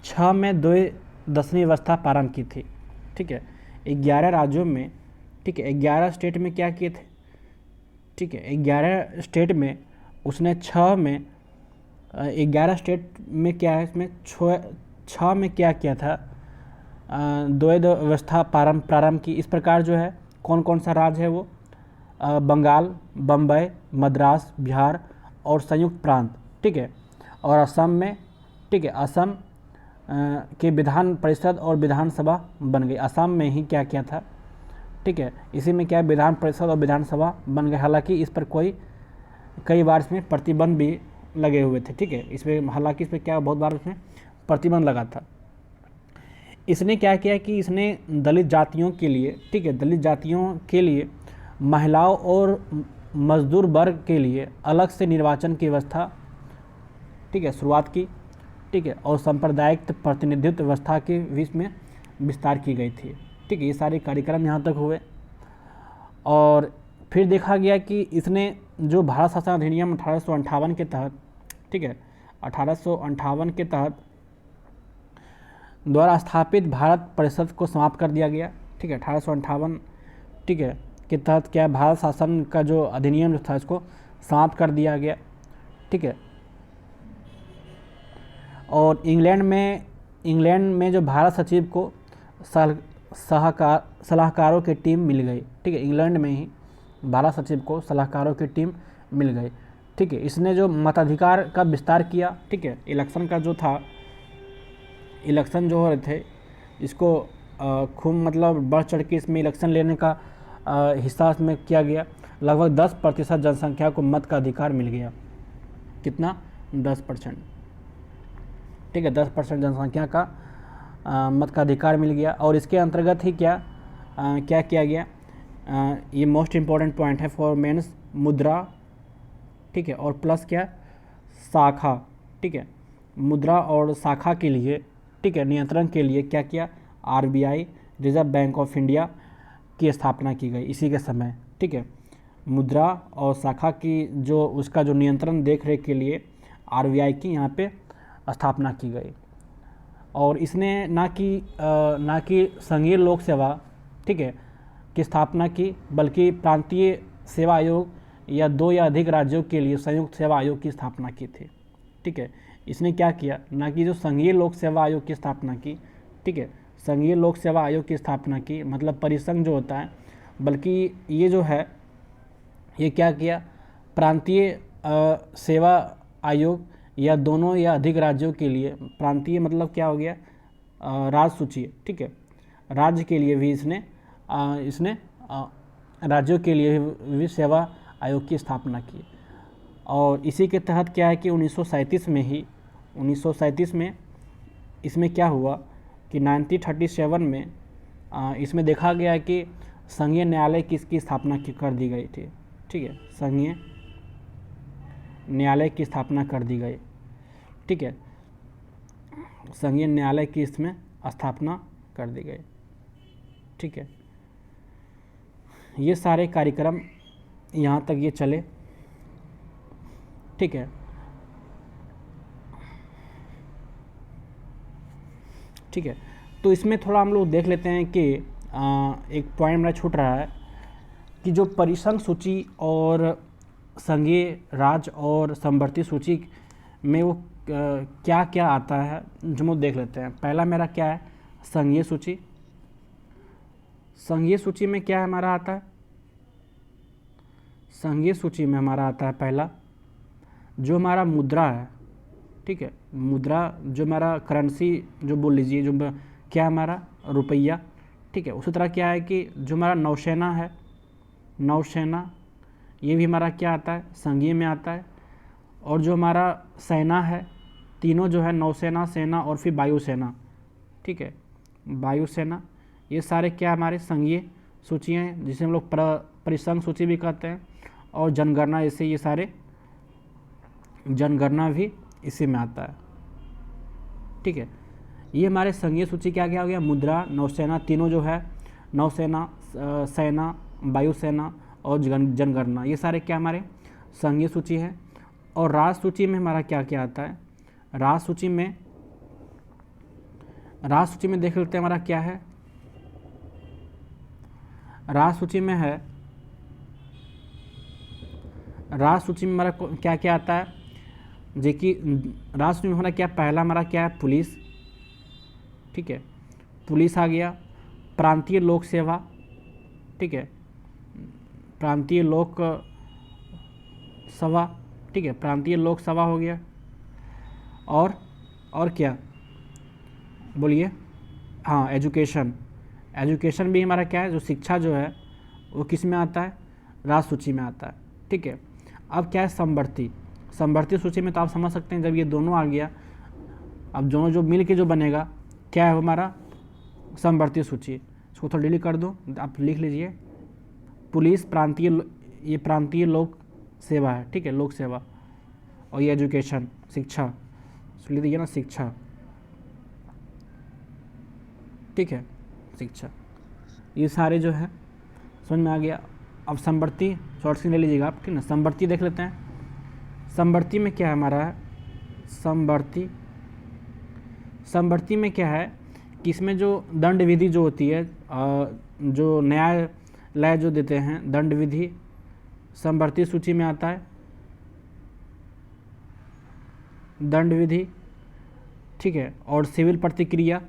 6 में 2/10वीं व्यवस्था प्रारंभ की थी। ठीक है, 11 राज्यों में, ठीक है, 11 स्टेट में क्या किए थे? ठीक है, 11 स्टेट में उसने 6 में 11 स्टेट में क्या है, इसमें 6 में क्या किया था? द्वैध व्यवस्था प्रारंभ की। इस प्रकार जो है कौन कौन सा राज्य है वो? बंगाल, बम्बई, मद्रास, बिहार और संयुक्त प्रांत। ठीक है, और असम में, ठीक है, असम के विधान परिषद और विधानसभा बन गई। असम में ही क्या किया था? ठीक है, इसी में क्या है, विधान परिषद और विधानसभा बन गए। हालांकि इस पर कई बार इसमें प्रतिबंध भी लगे हुए थे। ठीक है, इसमें हालांकि इसमें क्या बहुत बार इसमें प्रतिबंध लगा था। इसने क्या किया कि इसने दलित जातियों के लिए, ठीक है, दलित जातियों के लिए, महिलाओं और मजदूर वर्ग के लिए अलग से निर्वाचन की व्यवस्था, ठीक है, शुरुआत की। ठीक है, और सांप्रदायिक प्रतिनिधित्व व्यवस्था के बीच में विस्तार की गई थी। ठीक है, ये सारे कार्यक्रम यहाँ तक हुए। और फिर देखा गया कि इसने जो भारत शासन अधिनियम 1858 के तहत, ठीक है, 1858 के तहत द्वारा स्थापित भारत परिषद को समाप्त कर दिया गया। ठीक है, 1858, ठीक है, के तहत क्या है, भारत शासन का जो अधिनियम जो था इसको समाप्त कर दिया गया, ठीक है। और इंग्लैंड में जो भारत सचिव को सलाहकारों की टीम मिल गई, ठीक है। इंग्लैंड में ही भारत सचिव को सलाहकारों की टीम मिल गई, ठीक है। इसने जो मताधिकार का विस्तार किया, ठीक है। इलेक्शन का जो था, इलेक्शन जो हो रहे थे इसको खूब मतलब बढ़ चढ़ के इसमें इलेक्शन लेने का हिस्सा इसमें किया गया। लगभग 10% जनसंख्या को मत का अधिकार मिल गया। कितना? 10%, ठीक है। 10% जनसंख्या का मत का अधिकार मिल गया। और इसके अंतर्गत ही क्या किया गया, ये मोस्ट इम्पॉर्टेंट पॉइंट है फॉर मेंस, मुद्रा, ठीक है। और प्लस क्या, शाखा, ठीक है। मुद्रा और शाखा के लिए, ठीक है, नियंत्रण के लिए क्या किया, RBI, reserve bank of India की स्थापना की गई इसी के समय, ठीक है। मुद्रा और शाखा की जो उसका जो नियंत्रण देख रेख के लिए आरबीआई की यहाँ पे स्थापना की गई। और इसने ना कि संघीय लोक सेवा, ठीक है, की स्थापना की, बल्कि प्रांतीय सेवा आयोग या 2 या अधिक राज्यों के लिए संयुक्त सेवा आयोग की स्थापना की थी, ठीक है। इसने क्या किया, ना कि जो संघीय लोक सेवा आयोग की स्थापना की, ठीक है, संघीय लोक सेवा आयोग की स्थापना की मतलब परिसंघ जो होता है, बल्कि ये जो है ये क्या किया, प्रांतीय सेवा आयोग या दोनों या अधिक राज्यों के लिए, प्रांतीय मतलब क्या हो गया, राज्य सूची, ठीक है। राज्य के लिए भी इसने राज्यों के लिए भी सेवा आयोग की स्थापना की। और इसी के तहत क्या है कि 1937 में इसमें क्या हुआ कि 1937 में इसमें देखा गया कि संघीय न्यायालय किसकी स्थापना कर दी गई थी, ठीक है। संघीय न्यायालय की स्थापना कर दी गई, ठीक है। संघीय न्यायालय की इसमें स्थापना कर दी गई, ठीक है। ये सारे कार्यक्रम यहाँ तक ये चले, ठीक है। ठीक है, तो इसमें थोड़ा हम लोग देख लेते हैं कि एक पॉइंट मेरा छूट रहा है कि जो परिसंघ सूची और संघीय राज्य और समवर्ती सूची में वो क्या क्या आता है, जो हम देख लेते हैं। पहला मेरा क्या है, संघीय सूची। संघीय सूची में क्या हमारा आता है, संघीय सूची में हमारा आता है पहला जो हमारा मुद्रा है, ठीक है। मुद्रा जो हमारा करेंसी जो बोल लीजिए, जो क्या हमारा रुपया, ठीक है। उसी तरह क्या है कि जो हमारा नौसेना है, नौसेना ये भी हमारा क्या आता है, संघीय में आता है। और जो हमारा सेना है, तीनों जो है नौसेना, सेना और फिर वायुसेना, ठीक है, वायुसेना, ये सारे क्या हमारे संघीय सूची हैं, जिसे हम लोग परिसंघ सूची भी कहते हैं। और जनगणना, ऐसे ये सारे जनगणना भी इसी में आता है, ठीक है। ये हमारे संघीय सूची क्या क्या हो गया, मुद्रा, नौसेना, तीनों जो है नौसेना, सेना, वायुसेना और जनगणना, ये सारे क्या हमारे संघीय सूची है। और राज्य सूची में हमारा क्या क्या आता है, राज्य सूची में देख लेते हैं हमारा क्या है। राज्य सूची में है, राज्य सूची में हमारा क्या क्या आता है, देखिए राज्य सूची में हमारा क्या, पहला हमारा क्या है, पुलिस, ठीक है, पुलिस आ गया। प्रांतीय लोक सेवा, ठीक है, प्रांतीय लोक सभा, ठीक है, प्रांतीय लोक सभा हो गया। और क्या बोलिए, हाँ, एजुकेशन, एजुकेशन भी हमारा क्या है, जो शिक्षा जो है वो किस में आता है, राज्य सूची में आता है, ठीक है। अब क्या है, समवर्ती, समवर्ती सूची में तो आप समझ सकते हैं जब ये दोनों आ गया, अब दोनों जो मिल के जो बनेगा क्या है हमारा समवर्ती सूची। इसको थोड़ा डिलीट कर दो, आप लिख लीजिए, पुलिस प्रांतीय, ये प्रांतीय लोक सेवा है, ठीक है, लोक सेवा। और ये एजुकेशन, शिक्षा, लिख दीजिए ना, शिक्षा, ठीक है, शिक्षा, ये सारे जो है समझ में आ गया। अब समवर्ती शॉर्ट से ले लीजिएगा आप, ठीक ना। समवर्ती देख लेते हैं, समवर्ती में क्या हमारा है, समवर्ती में क्या है कि इसमें जो दंड विधि जो होती है, जो लय जो देते हैं, दंड विधि समवर्ती सूची में आता है, दंड विधि, ठीक है। और सिविल प्रतिक्रिया,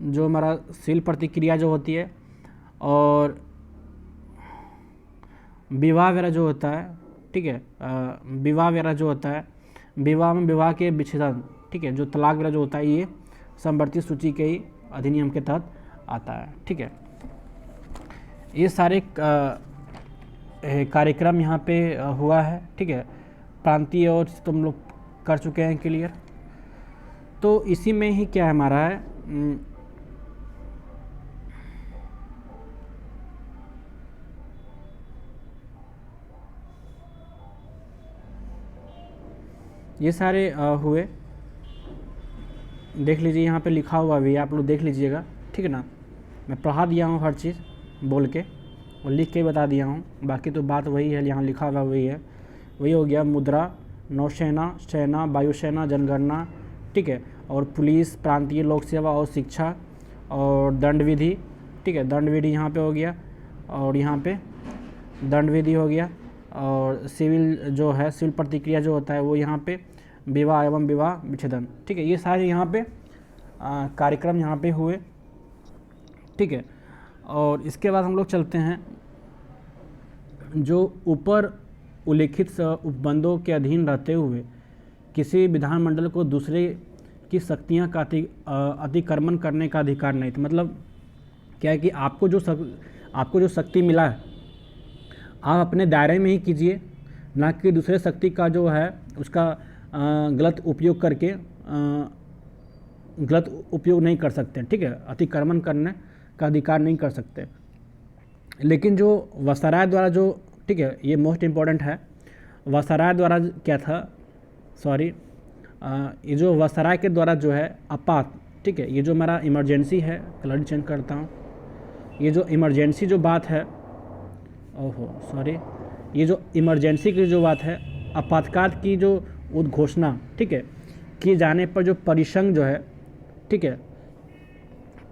जो हमारा सिविल प्रतिक्रिया जो होती है, और विवाह वगैरह जो होता है, ठीक है, विवाह वगैरह जो होता है, विवाह में विवाह के विच्छेदन, ठीक है, जो तलाक वगैरह जो होता है, ये समवर्ती सूची के ही अधिनियम के तहत आता है, ठीक है। ये सारे कार्यक्रम यहाँ पे हुआ है, ठीक है। प्रांतीय और तुम लोग कर चुके हैं क्लियर। तो इसी में ही क्या हमारा है, ये सारे हुए, देख लीजिए यहाँ पे लिखा हुआ भी है, आप लोग देख लीजिएगा, ठीक है ना। मैं पढ़ा दिया हूँ हर चीज़ बोल के और लिख के बता दिया हूँ, बाकी तो बात वही है, यहाँ लिखा हुआ वही है। वही हो गया मुद्रा, नौसेना, सेना, वायुसेना, जनगणना, ठीक है, और पुलिस, प्रांतीय लोक सेवा और शिक्षा, और दंड विधि, ठीक है, दंड विधि यहाँ पे हो गया, और यहाँ पे दंड विधि हो गया, और सिविल जो है, सिविल प्रतिक्रिया जो होता है वो यहाँ पे विवाह एवं विवाह विच्छेदन, ठीक है। ये सारे यहाँ पे कार्यक्रम यहाँ पे हुए, ठीक है। और इसके बाद हम लोग चलते हैं, जो ऊपर उल्लिखित उपबंधों के अधीन रहते हुए किसी विधानमंडल को दूसरे की शक्तियाँ का अतिक्रमण करने का अधिकार नहीं था। मतलब क्या है कि आपको जो शक्ति मिला है, आप अपने दायरे में ही कीजिए, ना कि दूसरे शक्ति का जो है उसका गलत उपयोग करके गलत उपयोग नहीं कर सकते, ठीक है। अतिक्रमण करने का अधिकार नहीं कर सकते। लेकिन जो वायसराय द्वारा जो, ठीक है, ये मोस्ट इम्पॉर्टेंट है, वायसराय द्वारा क्या था, सॉरी, ये जो वायसराय के द्वारा जो है आपात, ठीक है, ये जो हमारा इमरजेंसी है, कलर चेंज करता हूँ, ये जो इमरजेंसी जो बात है, ओहो सॉरी, ये जो इमरजेंसी की जो बात है, आपातकाल की जो उद्घोषणा, ठीक है, किए जाने पर जो परिसंघ जो है, ठीक है,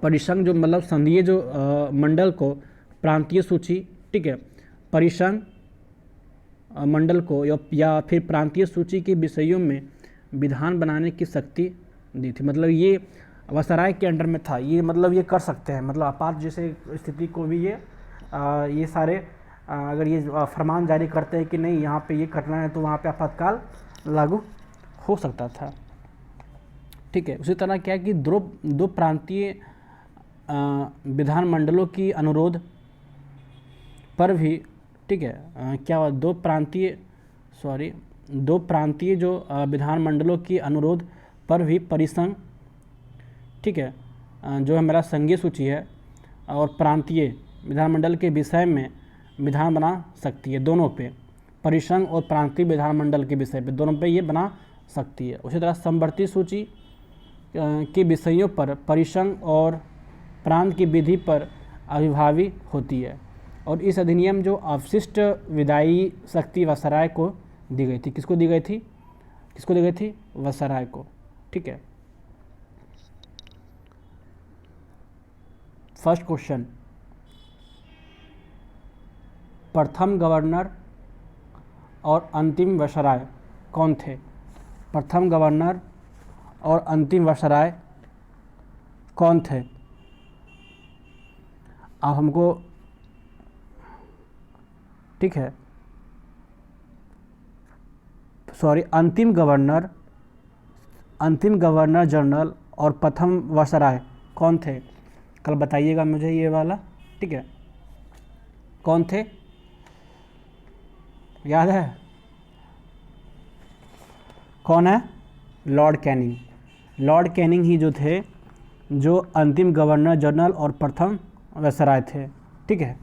परिसंघ जो मतलब संघीय जो मंडल को प्रांतीय सूची, ठीक है, परिसंघ मंडल को या फिर प्रांतीय सूची के विषयों में विधान बनाने की शक्ति दी थी। मतलब ये वायसराय के अंडर में था, ये मतलब ये कर सकते हैं, मतलब आपात जैसे स्थिति को भी ये सारे अगर ये फरमान जारी करते हैं कि नहीं यहाँ पे ये करना है, तो वहाँ पे आपातकाल लागू हो सकता था, ठीक है। उसी तरह क्या है कि दो प्रांतीय विधानमंडलों की अनुरोध पर भी, ठीक है, क्या हुआ, दो प्रांतीय जो विधानमंडलों की अनुरोध पर भी परिसंघ, ठीक है, जो हमारा संघीय सूची है और प्रांतीय विधानमंडल के विषय में विधान बना सकती है, दोनों पे, परिसंघ और प्रांतीय विधानमंडल के विषय पे, दोनों पे ये बना सकती है। उसी तरह समवर्ती सूची के विषयों पर परिसंघ और प्रांत की विधि पर अभिभावी होती है। और इस अधिनियम जो अवशिष्ट विधायी शक्ति वायसराय को दी गई थी, किसको दी गई थी, वायसराय को, ठीक है। फर्स्ट क्वेश्चन, प्रथम गवर्नर और अंतिम वायसराय कौन थे? प्रथम गवर्नर और अंतिम वायसराय कौन थे? अब हमको, ठीक है, सॉरी, अंतिम गवर्नर जनरल और प्रथम वायसराय कौन थे? कल बताइएगा मुझे ये वाला, ठीक है, कौन थे, याद है? कौन है? लॉर्ड कैनिंग ही जो थे, जो अंतिम गवर्नर जनरल और प्रथम वायसराय थे, ठीक है।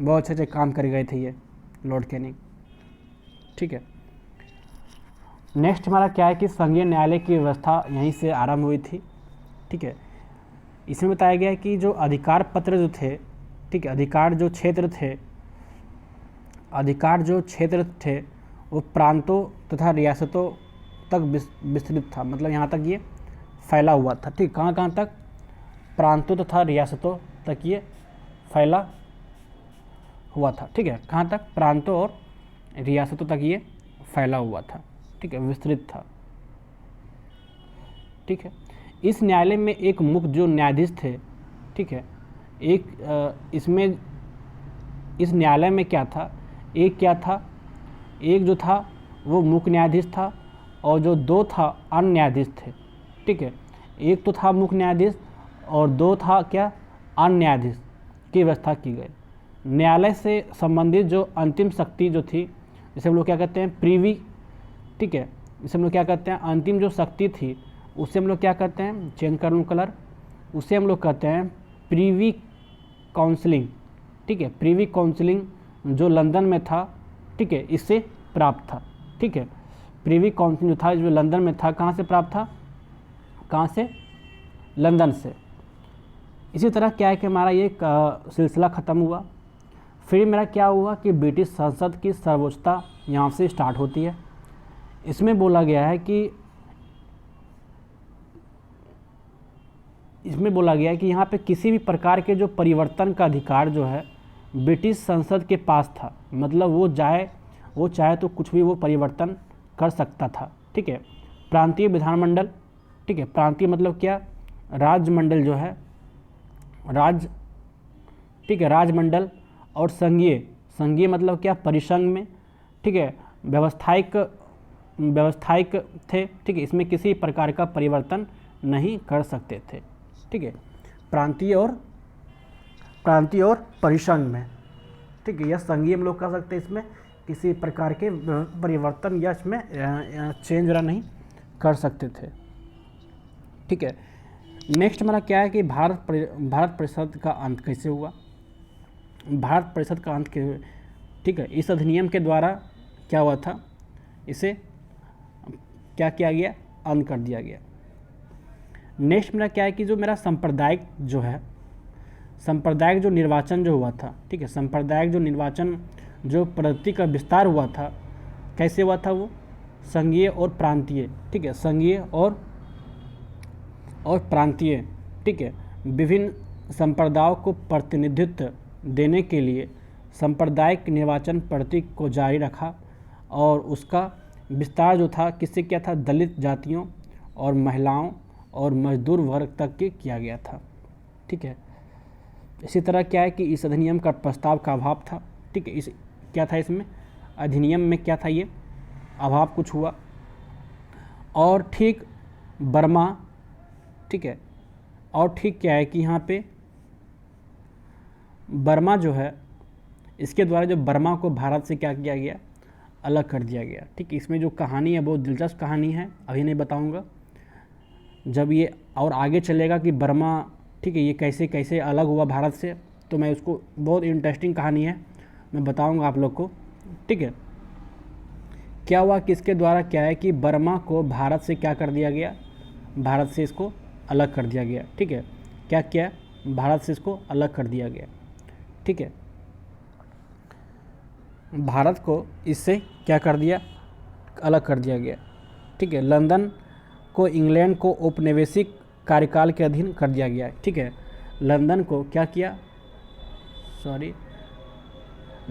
बहुत अच्छे काम कर गए थे ये लॉर्ड कैनिंग, ठीक है। नेक्स्ट हमारा क्या है कि संघीय न्यायालय की व्यवस्था यहीं से आरंभ हुई थी, ठीक है। इसमें बताया गया है कि जो अधिकार पत्र जो थे, ठीक है, अधिकार जो क्षेत्र थे वो प्रांतों तथा रियासतों तक विस्तृत था। मतलब यहाँ तक ये फैला हुआ था, ठीक, कहाँ तक? प्रांतों तथा रियासतों तक ये फैला हुआ था। ठीक है, कहाँ तक? प्रांतों और रियासतों तक ये फैला हुआ था। ठीक है, विस्तृत था। ठीक है, इस न्यायालय में एक मुख्य जो न्यायाधीश थे, ठीक है, इसमें इस न्यायालय में क्या था, क्या था, एक जो था वो मुख्य न्यायाधीश था और जो 2 था अन्य न्यायाधीश थे। ठीक है, एक तो था मुख्य न्यायाधीश और 2 था क्या, अन्य न्यायाधीश की व्यवस्था की गई। न्यायालय से संबंधित जो अंतिम शक्ति जो थी, जिसे हम लोग क्या कहते हैं, प्रीवी, ठीक है, जिसे हम लोग क्या कहते हैं, अंतिम जो शक्ति थी, उसे हम लोग क्या कहते हैं, चेंज कर लूँ कलर, उसे हम लोग कहते हैं प्रीवी काउंसिलिंग। ठीक है, प्रीवी काउंसिलिंग जो लंदन में था, ठीक है, इससे प्राप्त था। ठीक है, प्रीवी काउंसिलिंग जो था, जो लंदन में था, कहाँ से प्राप्त था, कहाँ से, लंदन से। इसी तरह क्या है कि हमारा ये सिलसिला ख़त्म हुआ। फिर मेरा क्या हुआ कि ब्रिटिश संसद की सर्वोच्चता यहाँ से स्टार्ट होती है। इसमें बोला गया है कि यहाँ पे किसी भी प्रकार के जो परिवर्तन का अधिकार जो है ब्रिटिश संसद के पास था। मतलब वो चाहे तो कुछ भी वो परिवर्तन कर सकता था। ठीक है, प्रांतीय विधानमंडल, ठीक है, प्रांतीय मतलब क्या, राज्यमंडल जो है, ठीक है, राजमंडल, और संघीय मतलब क्या, परिसंघ में, ठीक है, व्यवस्थायिक थे। ठीक है, इसमें किसी प्रकार का परिवर्तन नहीं कर सकते थे। ठीक है, प्रांतीय और परिसंघ में, ठीक है, या संघीय हम लोग कह सकते हैं, इसमें किसी प्रकार के परिवर्तन या इसमें चेंज वगैरह नहीं कर सकते थे। ठीक है, नेक्स्ट हमारा क्या है कि भारत परिषद का अंत कैसे हुआ। भारत परिषद का अंत ठीक है, इस अधिनियम के द्वारा क्या हुआ था, इसे क्या किया गया, अंत कर दिया गया। नेक्स्ट मेरा क्या है कि जो मेरा सांप्रदायिक जो निर्वाचन जो हुआ था, ठीक है, सांप्रदायिक जो निर्वाचन जो पद्धति का विस्तार हुआ था, कैसे हुआ था वो, संघीय और प्रांतीय। ठीक है, संघीय और प्रांतीय, ठीक है, विभिन्न संप्रदायों को प्रतिनिधित्व देने के लिए सांप्रदायिक निर्वाचन पद्धति को जारी रखा और उसका विस्तार जो था किससे किया था, दलित जातियों और महिलाओं और मजदूर वर्ग तक के किया गया था। ठीक है, इसी तरह क्या है कि इस अधिनियम का प्रस्ताव का अभाव था। ठीक है, इस क्या था, इसमें अधिनियम में क्या था, ये अभाव कुछ हुआ। और ठीक बर्मा, ठीक है, और ठीक क्या है कि यहाँ पे बर्मा जो है, इसके द्वारा जो बर्मा को भारत से क्या किया गया, अलग कर दिया गया। ठीक, इसमें जो कहानी है बहुत दिलचस्प कहानी है, अभी नहीं बताऊंगा, जब ये और आगे चलेगा कि बर्मा, ठीक है, ये कैसे कैसे अलग हुआ भारत से, तो मैं उसको, बहुत इंटरेस्टिंग कहानी है, मैं बताऊंगा आप लोग को। ठीक है, क्या हुआ कि इसके द्वारा क्या है कि बर्मा को भारत से क्या कर दिया गया, भारत से इसको अलग कर दिया गया। ठीक है, क्या किया, भारत से इसको अलग कर दिया गया। ठीक है, भारत को इससे क्या कर दिया, अलग कर दिया गया। ठीक है, लंदन को इंग्लैंड को औपनिवेशिक कार्यकाल के अधीन कर दिया गया है। ठीक है, लंदन को क्या किया,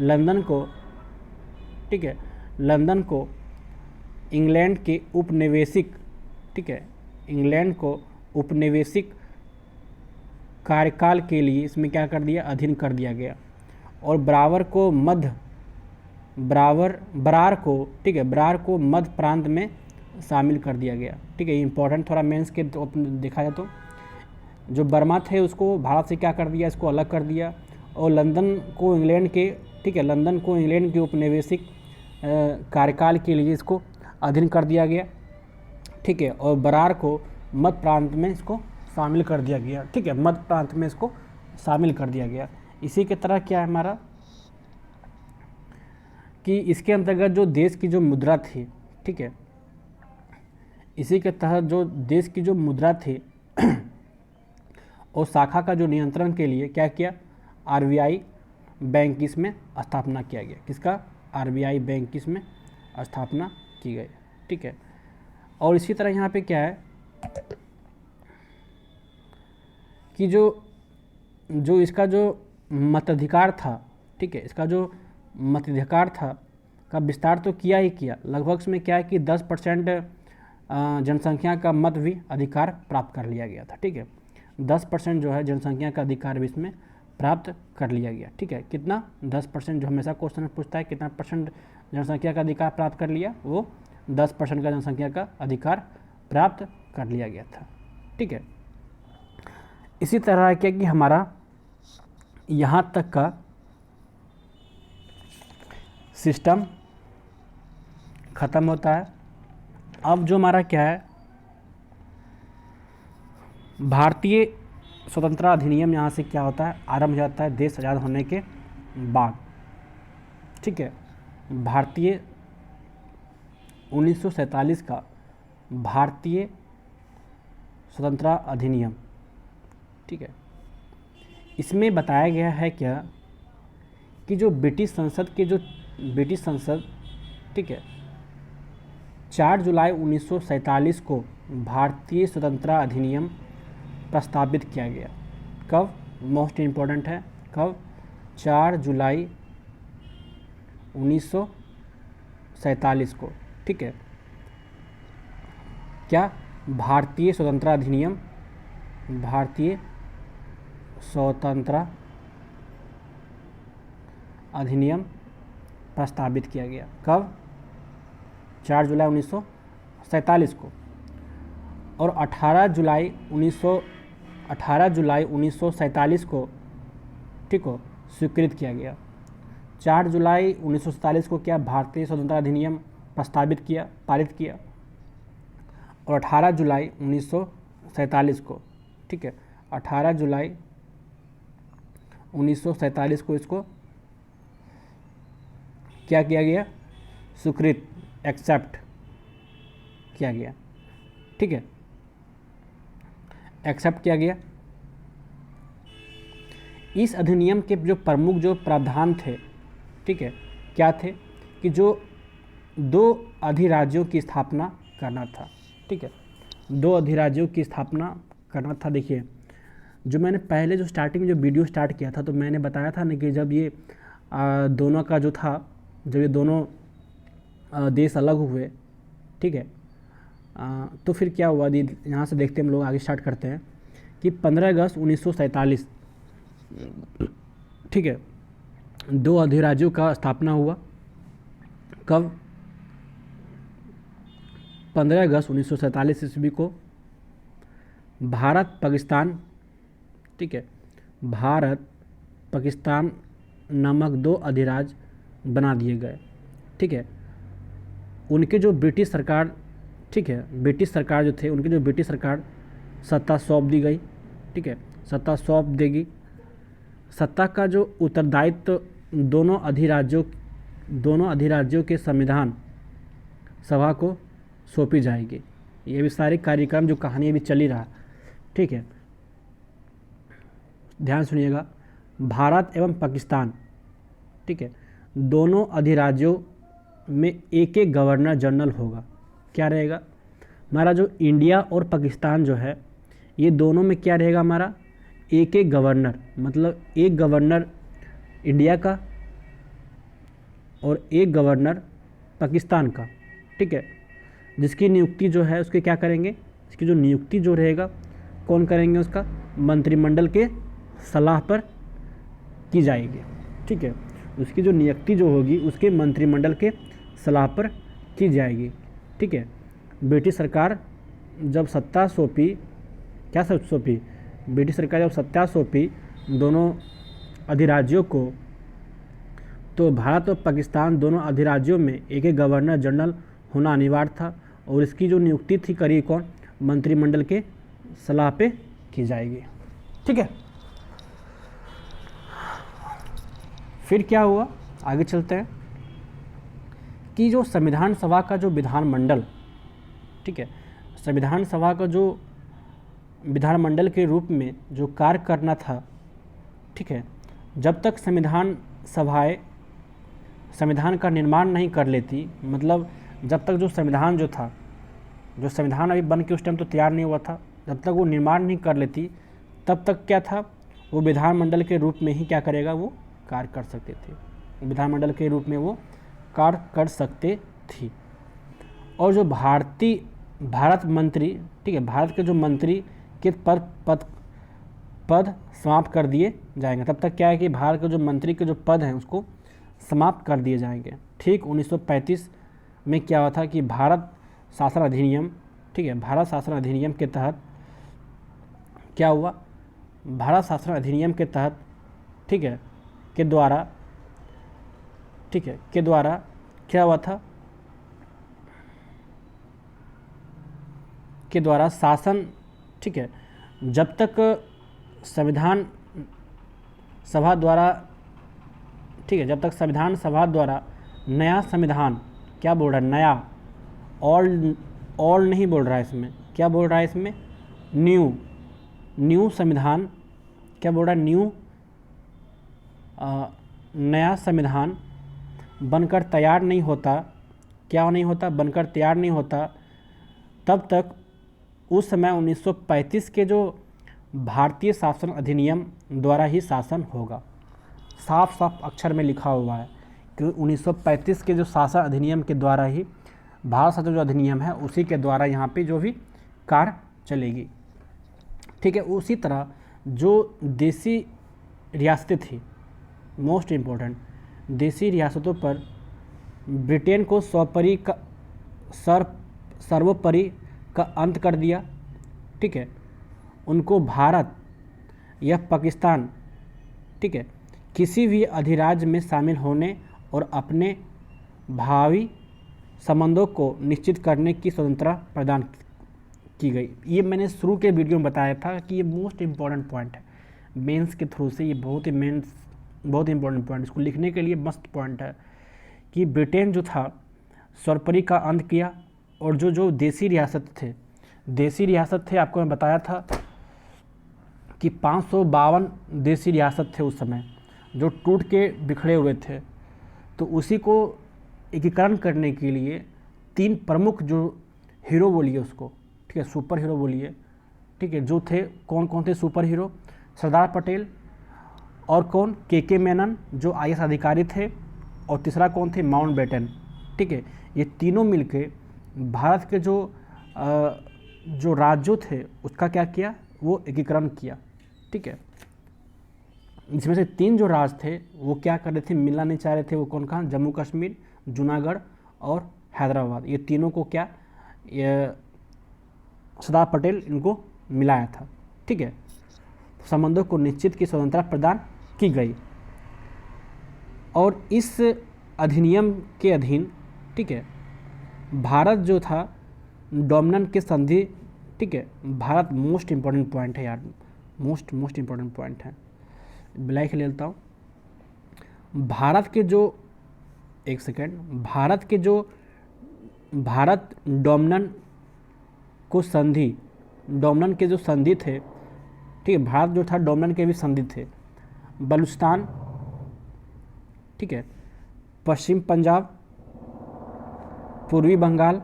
लंदन को, ठीक है, लंदन को इंग्लैंड के उपनिवेशिक, ठीक है, इंग्लैंड को उपनिवेशिक कार्यकाल के लिए इसमें क्या कर दिया, अधीन कर दिया गया। और बरार को मध्य प्रांत में शामिल कर दिया गया। ठीक है, इंपॉर्टेंट थोड़ा मेंस के तो देखा जाए तो जो बर्मा थे उसको भारत से क्या कर दिया, इसको अलग कर दिया। और लंदन को इंग्लैंड के, ठीक है, लंदन को इंग्लैंड के उपनिवेशिक कार्यकाल के लिए इसको अधीन कर दिया गया। ठीक है, और बरार को मध्य प्रांत में इसको शामिल कर दिया गया। ठीक है, मध्य प्रांत में इसको शामिल कर दिया गया। इसी के तरह क्या है हमारा कि इसके अंतर्गत जो देश की जो मुद्रा थी, ठीक है, इसी के तहत जो देश की जो मुद्रा थी और शाखा का जो नियंत्रण के लिए क्या किया, आरबीआई बैंक की इसमें स्थापना किया गया। किसका, आरबीआई बैंक की इसमें स्थापना की गई। ठीक है, और इसी तरह यहाँ पे क्या है कि जो इसका जो मताधिकार था, ठीक है, इसका जो मताधिकार था का विस्तार तो किया ही किया। लगभग इसमें क्या है कि 10% जनसंख्या का मत भी अधिकार प्राप्त कर लिया गया था, ठीक है। 10% जो है जनसंख्या का अधिकार भी इसमें प्राप्त कर लिया गया, ठीक है। कितना? 10%। जो हमेशा क्वेश्चन में पूछता है कितना परसेंट जनसंख्या का अधिकार प्राप्त कर लिया, वो 10% का जनसंख्या का अधिकार प्राप्त कर लिया गया था, ठीक है। इसी तरह क्या कि हमारा यहाँ तक का सिस्टम ख़त्म होता है। अब जो हमारा क्या है, भारतीय स्वतंत्रता अधिनियम यहाँ से क्या होता है, आरंभ हो जाता है देश आज़ाद होने के बाद, ठीक है। भारतीय 1947 का भारतीय स्वतंत्रता अधिनियम, ठीक है। इसमें बताया गया है क्या कि जो ब्रिटिश संसद, ठीक है, 4 जुलाई 1947 को भारतीय स्वतंत्रता अधिनियम प्रस्तावित किया गया। कब? मोस्ट इम्पोर्टेंट है, कब? 4 जुलाई 1947 को, ठीक है। क्या? भारतीय स्वतंत्रता अधिनियम, भारतीय स्वतंत्रता अधिनियम प्रस्तावित किया गया। कब? 4 जुलाई 1947 को। और 18 जुलाई 1947 को, ठीक हो, स्वीकृत किया गया। 4 जुलाई 1947 को क्या भारतीय स्वतंत्रता अधिनियम प्रस्तावित किया, पारित किया। और 18 जुलाई 1947 को, ठीक है, 18 जुलाई 1947 को इसको क्या किया गया, स्वीकृत, एक्सेप्ट किया गया, ठीक है, एक्सेप्ट किया गया। इस अधिनियम के जो प्रमुख जो प्रावधान थे, ठीक है, क्या थे कि जो 2 अधिराज्यों की स्थापना करना था, ठीक है, 2 अधिराज्यों की स्थापना करना था। देखिए, जो मैंने पहले जो स्टार्टिंग में जो वीडियो स्टार्ट किया था तो मैंने बताया था ना कि जब ये दोनों का जो था, जब ये दोनों देश अलग हुए, ठीक है, तो फिर क्या हुआ, यहाँ से देखते हैं हम लोग, आगे स्टार्ट करते हैं कि 15 अगस्त 1947, ठीक है, 2 अधिराज्यों का स्थापना हुआ। कब? 15 अगस्त 1947 ईस्वी को भारत पाकिस्तान, ठीक है, भारत पाकिस्तान नामक 2 अधिराज्य बना दिए गए, ठीक है। उनके जो ब्रिटिश सरकार, ठीक है, ब्रिटिश सरकार जो थे, उनकी जो ब्रिटिश सरकार सत्ता सौंप दी गई, ठीक है, सत्ता सौंप देगी। सत्ता का जो उत्तरदायित्व दोनों अधिराज्यों के संविधान सभा को सौंपी जाएगी। ये भी सारे कार्यक्रम जो कहानी अभी चल ही रहा, ठीक है, ध्यान सुनिएगा। भारत एवं पाकिस्तान, ठीक है, दोनों अधिराज्यों में एक एक गवर्नर जनरल होगा। क्या रहेगा हमारा, जो इंडिया और पाकिस्तान जो है, ये दोनों में क्या रहेगा हमारा, एक एक गवर्नर, मतलब एक गवर्नर इंडिया का और एक गवर्नर पाकिस्तान का, ठीक है, जिसकी नियुक्ति जो है उसके क्या करेंगे, इसकी जो नियुक्ति जो रहेगा कौन करेंगे, उसका मंत्रिमंडल के सलाह पर की जाएगी, ठीक है, उसकी जो नियुक्ति जो होगी उसके मंत्रिमंडल के सलाह पर की जाएगी, ठीक है। ब्रिटिश सरकार जब सत्ता सौंपी, क्या सौंपी, ब्रिटिश सरकार जब सत्ता सौंपी दोनों अधिराज्यों को, तो भारत और पाकिस्तान दोनों अधिराज्यों में एक एक गवर्नर जनरल होना अनिवार्य था और इसकी जो नियुक्ति थी करी कौन, मंत्रिमंडल के सलाह पे की जाएगी, ठीक है। फिर क्या हुआ, आगे चलते हैं कि जो संविधान सभा का जो विधानमंडल, ठीक है, संविधान सभा का जो विधानमंडल के रूप में जो कार्य करना था, ठीक है, जब तक संविधान सभाएं संविधान का निर्माण नहीं कर लेती, मतलब जब तक जो संविधान जो था, जो संविधान अभी बन के उस टाइम तो तैयार नहीं हुआ था, जब तक वो निर्माण नहीं कर लेती तब तक क्या था, वो विधानमंडल के रूप में ही क्या करेगा, वो कार्य कर सकते थे, विधानमंडल के रूप में वो कार्य कर सकते थी। और जो भारत मंत्री, ठीक है, भारत के जो मंत्री के पद समाप्त कर दिए जाएंगे। तब तक क्या है कि भारत के जो मंत्री के जो पद हैं उसको समाप्त कर दिए जाएंगे। ठीक 1935 में क्या हुआ था कि भारत शासन अधिनियम, ठीक है, भारत शासन अधिनियम के तहत क्या हुआ, भारत शासन अधिनियम के तहत, ठीक है, के द्वारा क्या हुआ था, के द्वारा शासन, ठीक है, जब तक संविधान सभा द्वारा, ठीक है, जब तक संविधान सभा द्वारा नया संविधान, क्या बोल रहा है, नया, ऑल नहीं बोल रहा है इसमें, क्या बोल रहा है इसमें, न्यू संविधान, क्या बोल रहा है, नया संविधान बनकर तैयार नहीं होता, क्या नहीं होता, बनकर तैयार नहीं होता, तब तक उस समय 1935 के जो भारतीय शासन अधिनियम द्वारा ही शासन होगा। साफ साफ अक्षर में लिखा हुआ है कि 1935 के जो शासन अधिनियम के द्वारा ही, भारत शासन जो अधिनियम है उसी के द्वारा यहाँ पे जो भी कार्य चलेगी। ठीक है, उसी तरह जो देसी रियासतें थी, मोस्ट इम्पोर्टेंट, देसी रियासतों पर ब्रिटेन को सर्वोपरि का अंत कर दिया। ठीक है, उनको भारत या पाकिस्तान, ठीक है, किसी भी अधिराज्य में शामिल होने और अपने भावी संबंधों को निश्चित करने की स्वतंत्रता प्रदान की गई। ये मैंने शुरू के वीडियो में बताया था कि ये मोस्ट इम्पॉर्टेंट पॉइंट है मेंस के थ्रू से, ये बहुत इम्पोर्टेंट पॉइंट, इसको लिखने के लिए मस्त पॉइंट है कि ब्रिटेन जो था सर्वोपरि का अंत किया, और जो देसी रियासत थे, आपको मैं बताया था कि 552 देसी रियासत थे उस समय जो टूट के बिखरे हुए थे। तो उसी को एकीकरण करने के लिए 3 प्रमुख जो हीरो बोलिए उसको, ठीक है, सुपर हीरो बोलिए, ठीक है, जो थे, कौन थे सुपर हीरो, सरदार पटेल, और कौन, के मेनन जो IAS अधिकारी थे, और तीसरा कौन थे, माउंटबेटन। ठीक है, ये तीनों मिलके भारत के जो राज्यों थे उसका क्या किया, वो एकीकरण किया। ठीक है, जिसमें से 3 जो राज्य थे वो क्या कर रहे थे, मिलना नहीं चाह रहे थे, वो कौन कहाँ, जम्मू कश्मीर, जूनागढ़ और हैदराबाद, ये तीनों को क्या, ये सरदार पटेल इनको मिलाया था। ठीक है, संबंधों को निश्चित की स्वतंत्रता प्रदान की गई, और इस अधिनियम के अधीन, ठीक है, भारत जो था डोमिनियन के संधि, ठीक है, भारत मोस्ट इम्पॉर्टेंट पॉइंट है यार, मोस्ट इम्पॉर्टेंट पॉइंट है, ब्लैक ले लेता हूँ। भारत के जो, एक सेकेंड, भारत डोमिनियन के जो संधि थे, ठीक है, भारत जो था डोमिनियन के भी संधि थे, बलूचिस्तान, ठीक है, पश्चिम पंजाब, पूर्वी बंगाल,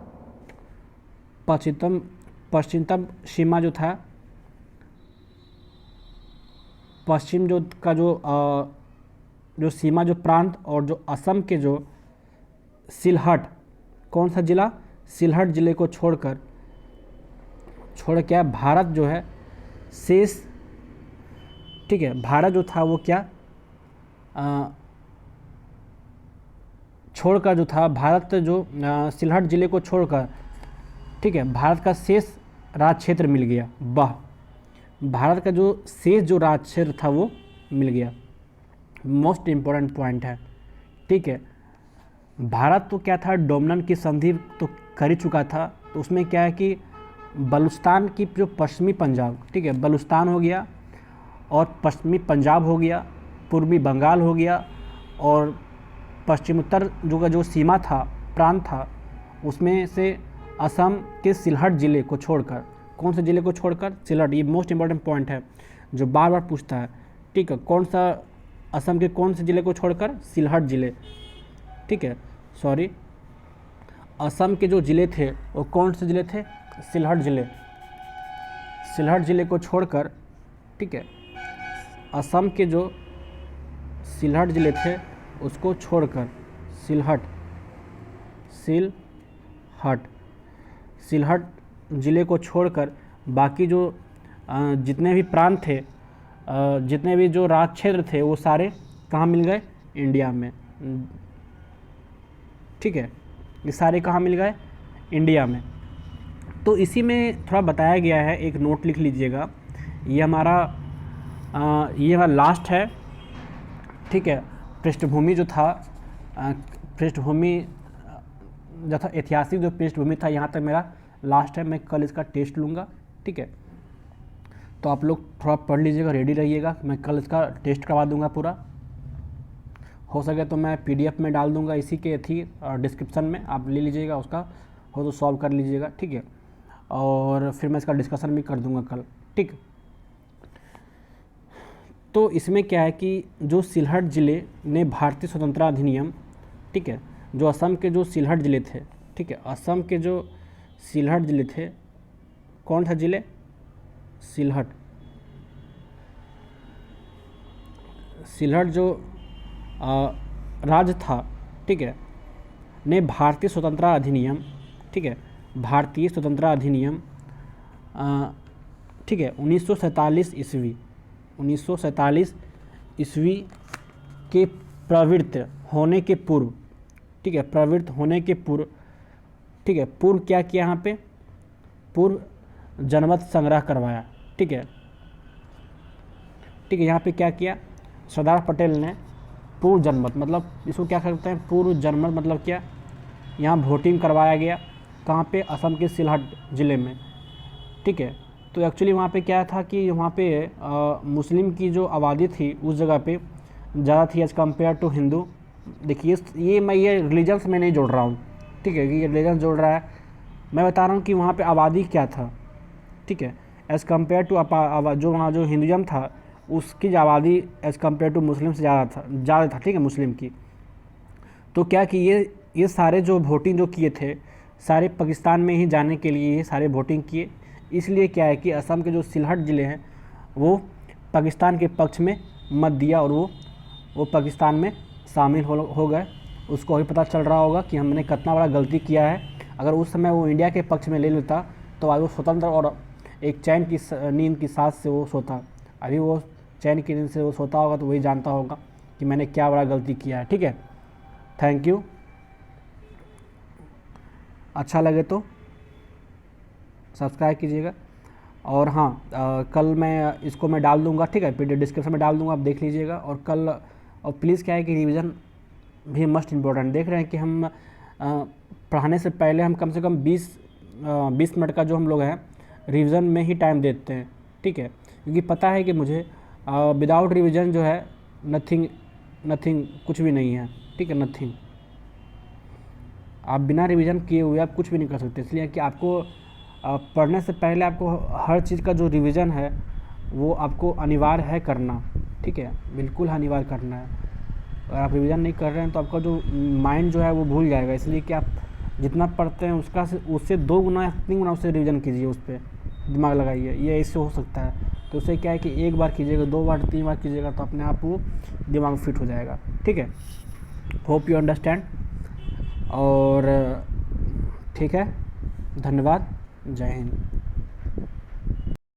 पश्चिमतम सीमा जो था, पश्चिम जो का जो सीमा जो प्रांत, और जो असम के जो सिलहट, कौन सा जिला, सिलहट जिले को छोड़ क्या, भारत जो है शेष, ठीक है, भारत जो था वो क्या, छोड़कर जो था, भारत जो सिलहट जिले को छोड़कर, ठीक है, भारत का शेष राज क्षेत्र मिल गया। वाह, भारत का जो शेष जो राज क्षेत्र था वो मिल गया, मोस्ट इम्पोर्टेंट पॉइंट है। ठीक है, भारत तो क्या था, डोमिनियन की संधि तो कर ही चुका था, तो उसमें क्या है कि बलूचिस्तान की जो पश्चिमी पंजाब, ठीक है, बलूचिस्तान हो गया, और पश्चिमी पंजाब हो गया, पूर्वी बंगाल हो गया, और पश्चिमोत्तर जो सीमा था, प्रांत था, उसमें से असम के सिलहट ज़िले को छोड़कर, कौन से ज़िले को छोड़कर, सिलहट, ये मोस्ट इम्पॉर्टेंट पॉइंट है जो बार बार पूछता है। ठीक है, कौन सा, असम के कौन से ज़िले को छोड़कर, सिलहट ज़िले, ठीक है, सॉरी, असम के जो ज़िले थे वो कौन से ज़िले थे, सिलहट ज़िले को छोड़कर, ठीक है, असम के जो सिलहट ज़िले थे उसको छोड़कर सिलहट सिलहट ज़िले को छोड़कर बाकी जो जितने भी प्रांत थे, जितने भी जो राज क्षेत्र थे वो सारे कहाँ मिल गए? इंडिया में। ठीक है, ये सारे कहाँ मिल गए? इंडिया में। तो इसी में थोड़ा बताया गया है, एक नोट लिख लीजिएगा। ये हमारा लास्ट है। ठीक है, पृष्ठभूमि जो था, पृष्ठभूमि जो था, ऐतिहासिक जो पृष्ठभूमि था, यहाँ तक मेरा लास्ट है। मैं कल इसका टेस्ट लूँगा। ठीक है, तो आप लोग थोड़ा पढ़ लीजिएगा, रेडी रहिएगा। मैं कल इसका टेस्ट करवा दूँगा पूरा। हो सके तो मैं PDF में डाल दूँगा, इसी के थी डिस्क्रिप्शन में, आप ले लीजिएगा, उसका हो तो सॉल्व कर लीजिएगा। ठीक है, और फिर मैं इसका डिस्कशन भी कर दूँगा कल। ठीक, तो इसमें क्या है कि जो सिलहट ज़िले ने भारतीय स्वतंत्रता अधिनियम, ठीक है, जो असम के जो सिलहट ज़िले थे, ठीक है, असम के जो सिलहट ज़िले थे, कौन था ज़िले? सिलहट जो राज्य था, ठीक है, ने भारतीय स्वतंत्रता अधिनियम, ठीक है, भारतीय स्वतंत्रता अधिनियम, ठीक है, 1947 ईस्वी के प्रवृत्त होने के पूर्व, ठीक है, प्रवृत्त होने के पूर्व, ठीक है, पूर्व क्या किया यहाँ पे? पूर्व जनमत संग्रह करवाया। ठीक है, ठीक है, यहाँ पे क्या किया? सरदार पटेल ने पूर्व जनमत, मतलब इसको क्या करते हैं? पूर्व जनमत मतलब क्या? यहाँ वोटिंग करवाया गया। कहाँ पे? असम के सिलहट ज़िले में। ठीक है, तो एक्चुअली वहाँ पे क्या था कि वहाँ पे मुस्लिम की जो आबादी थी उस जगह पे ज़्यादा थी एज़ कम्पेयर टू हिंदू। देखिए, ये रिलीजन्स में नहीं जोड़ रहा हूँ। ठीक है, ये रिलीजन जोड़ रहा है, मैं बता रहा हूँ कि वहाँ पे आबादी क्या था। ठीक है, एज़ कम्पेयर टू जो वहाँ जो हिंदुज़म था उसकी आबादी एज़ कम्पेयर टू मुस्लिम से ज़्यादा था। ठीक है, मुस्लिम की। तो क्या कि ये सारे जो वोटिंग जो किए थे, सारे पाकिस्तान में ही जाने के लिए ये सारे वोटिंग किए। इसलिए क्या है कि असम के जो सिलहट ज़िले हैं वो पाकिस्तान के पक्ष में मत दिया और वो पाकिस्तान में शामिल हो गए। उसको अभी पता चल रहा होगा कि हमने कितना बड़ा गलती किया है। अगर उस समय वो इंडिया के पक्ष में ले लेता तो आज वो स्वतंत्र और एक चैन की नींद की सांस से वो सोता। अभी वो चैन की नींद से वो सोता होगा तो वही जानता होगा कि मैंने क्या बड़ा गलती किया है। ठीक है, थैंक यू। अच्छा लगे तो सब्सक्राइब कीजिएगा। और हाँ, कल मैं इसको मैं डाल दूँगा। ठीक है, PDF डिस्क्रिप्शन में डाल दूँगा, आप देख लीजिएगा। और कल और प्लीज़ क्या है कि रिवीजन भी मस्ट इम्पोर्टेंट। देख रहे हैं कि हम पढ़ाने से पहले हम कम से कम 20 मिनट का जो हम लोग हैं रिवीजन में ही टाइम देते हैं। ठीक है, क्योंकि पता है कि मुझे विदाउट रिवीजन जो है नथिंग कुछ भी नहीं है। ठीक है, नथिंग। आप बिना रिवीजन किए हुए आप कुछ भी नहीं कर सकते। इसलिए कि आपको पढ़ने से पहले आपको हर चीज़ का जो रिवीजन है वो आपको अनिवार्य है करना। ठीक है, बिल्कुल अनिवार्य करना है। अगर आप रिवीजन नहीं कर रहे हैं तो आपका जो माइंड जो है वो भूल जाएगा। इसलिए कि आप जितना पढ़ते हैं उससे 2 गुना या 3 गुना उससे रिवीजन कीजिए, उस पर दिमाग लगाइए। ये इससे हो सकता है। तो उससे क्या है कि 1 बार कीजिएगा, 2 बार 3 बार कीजिएगा तो अपने आप वो दिमाग फिट हो जाएगा। ठीक है, होप यू अंडरस्टैंड। और ठीक है, धन्यवाद, जय हिंद।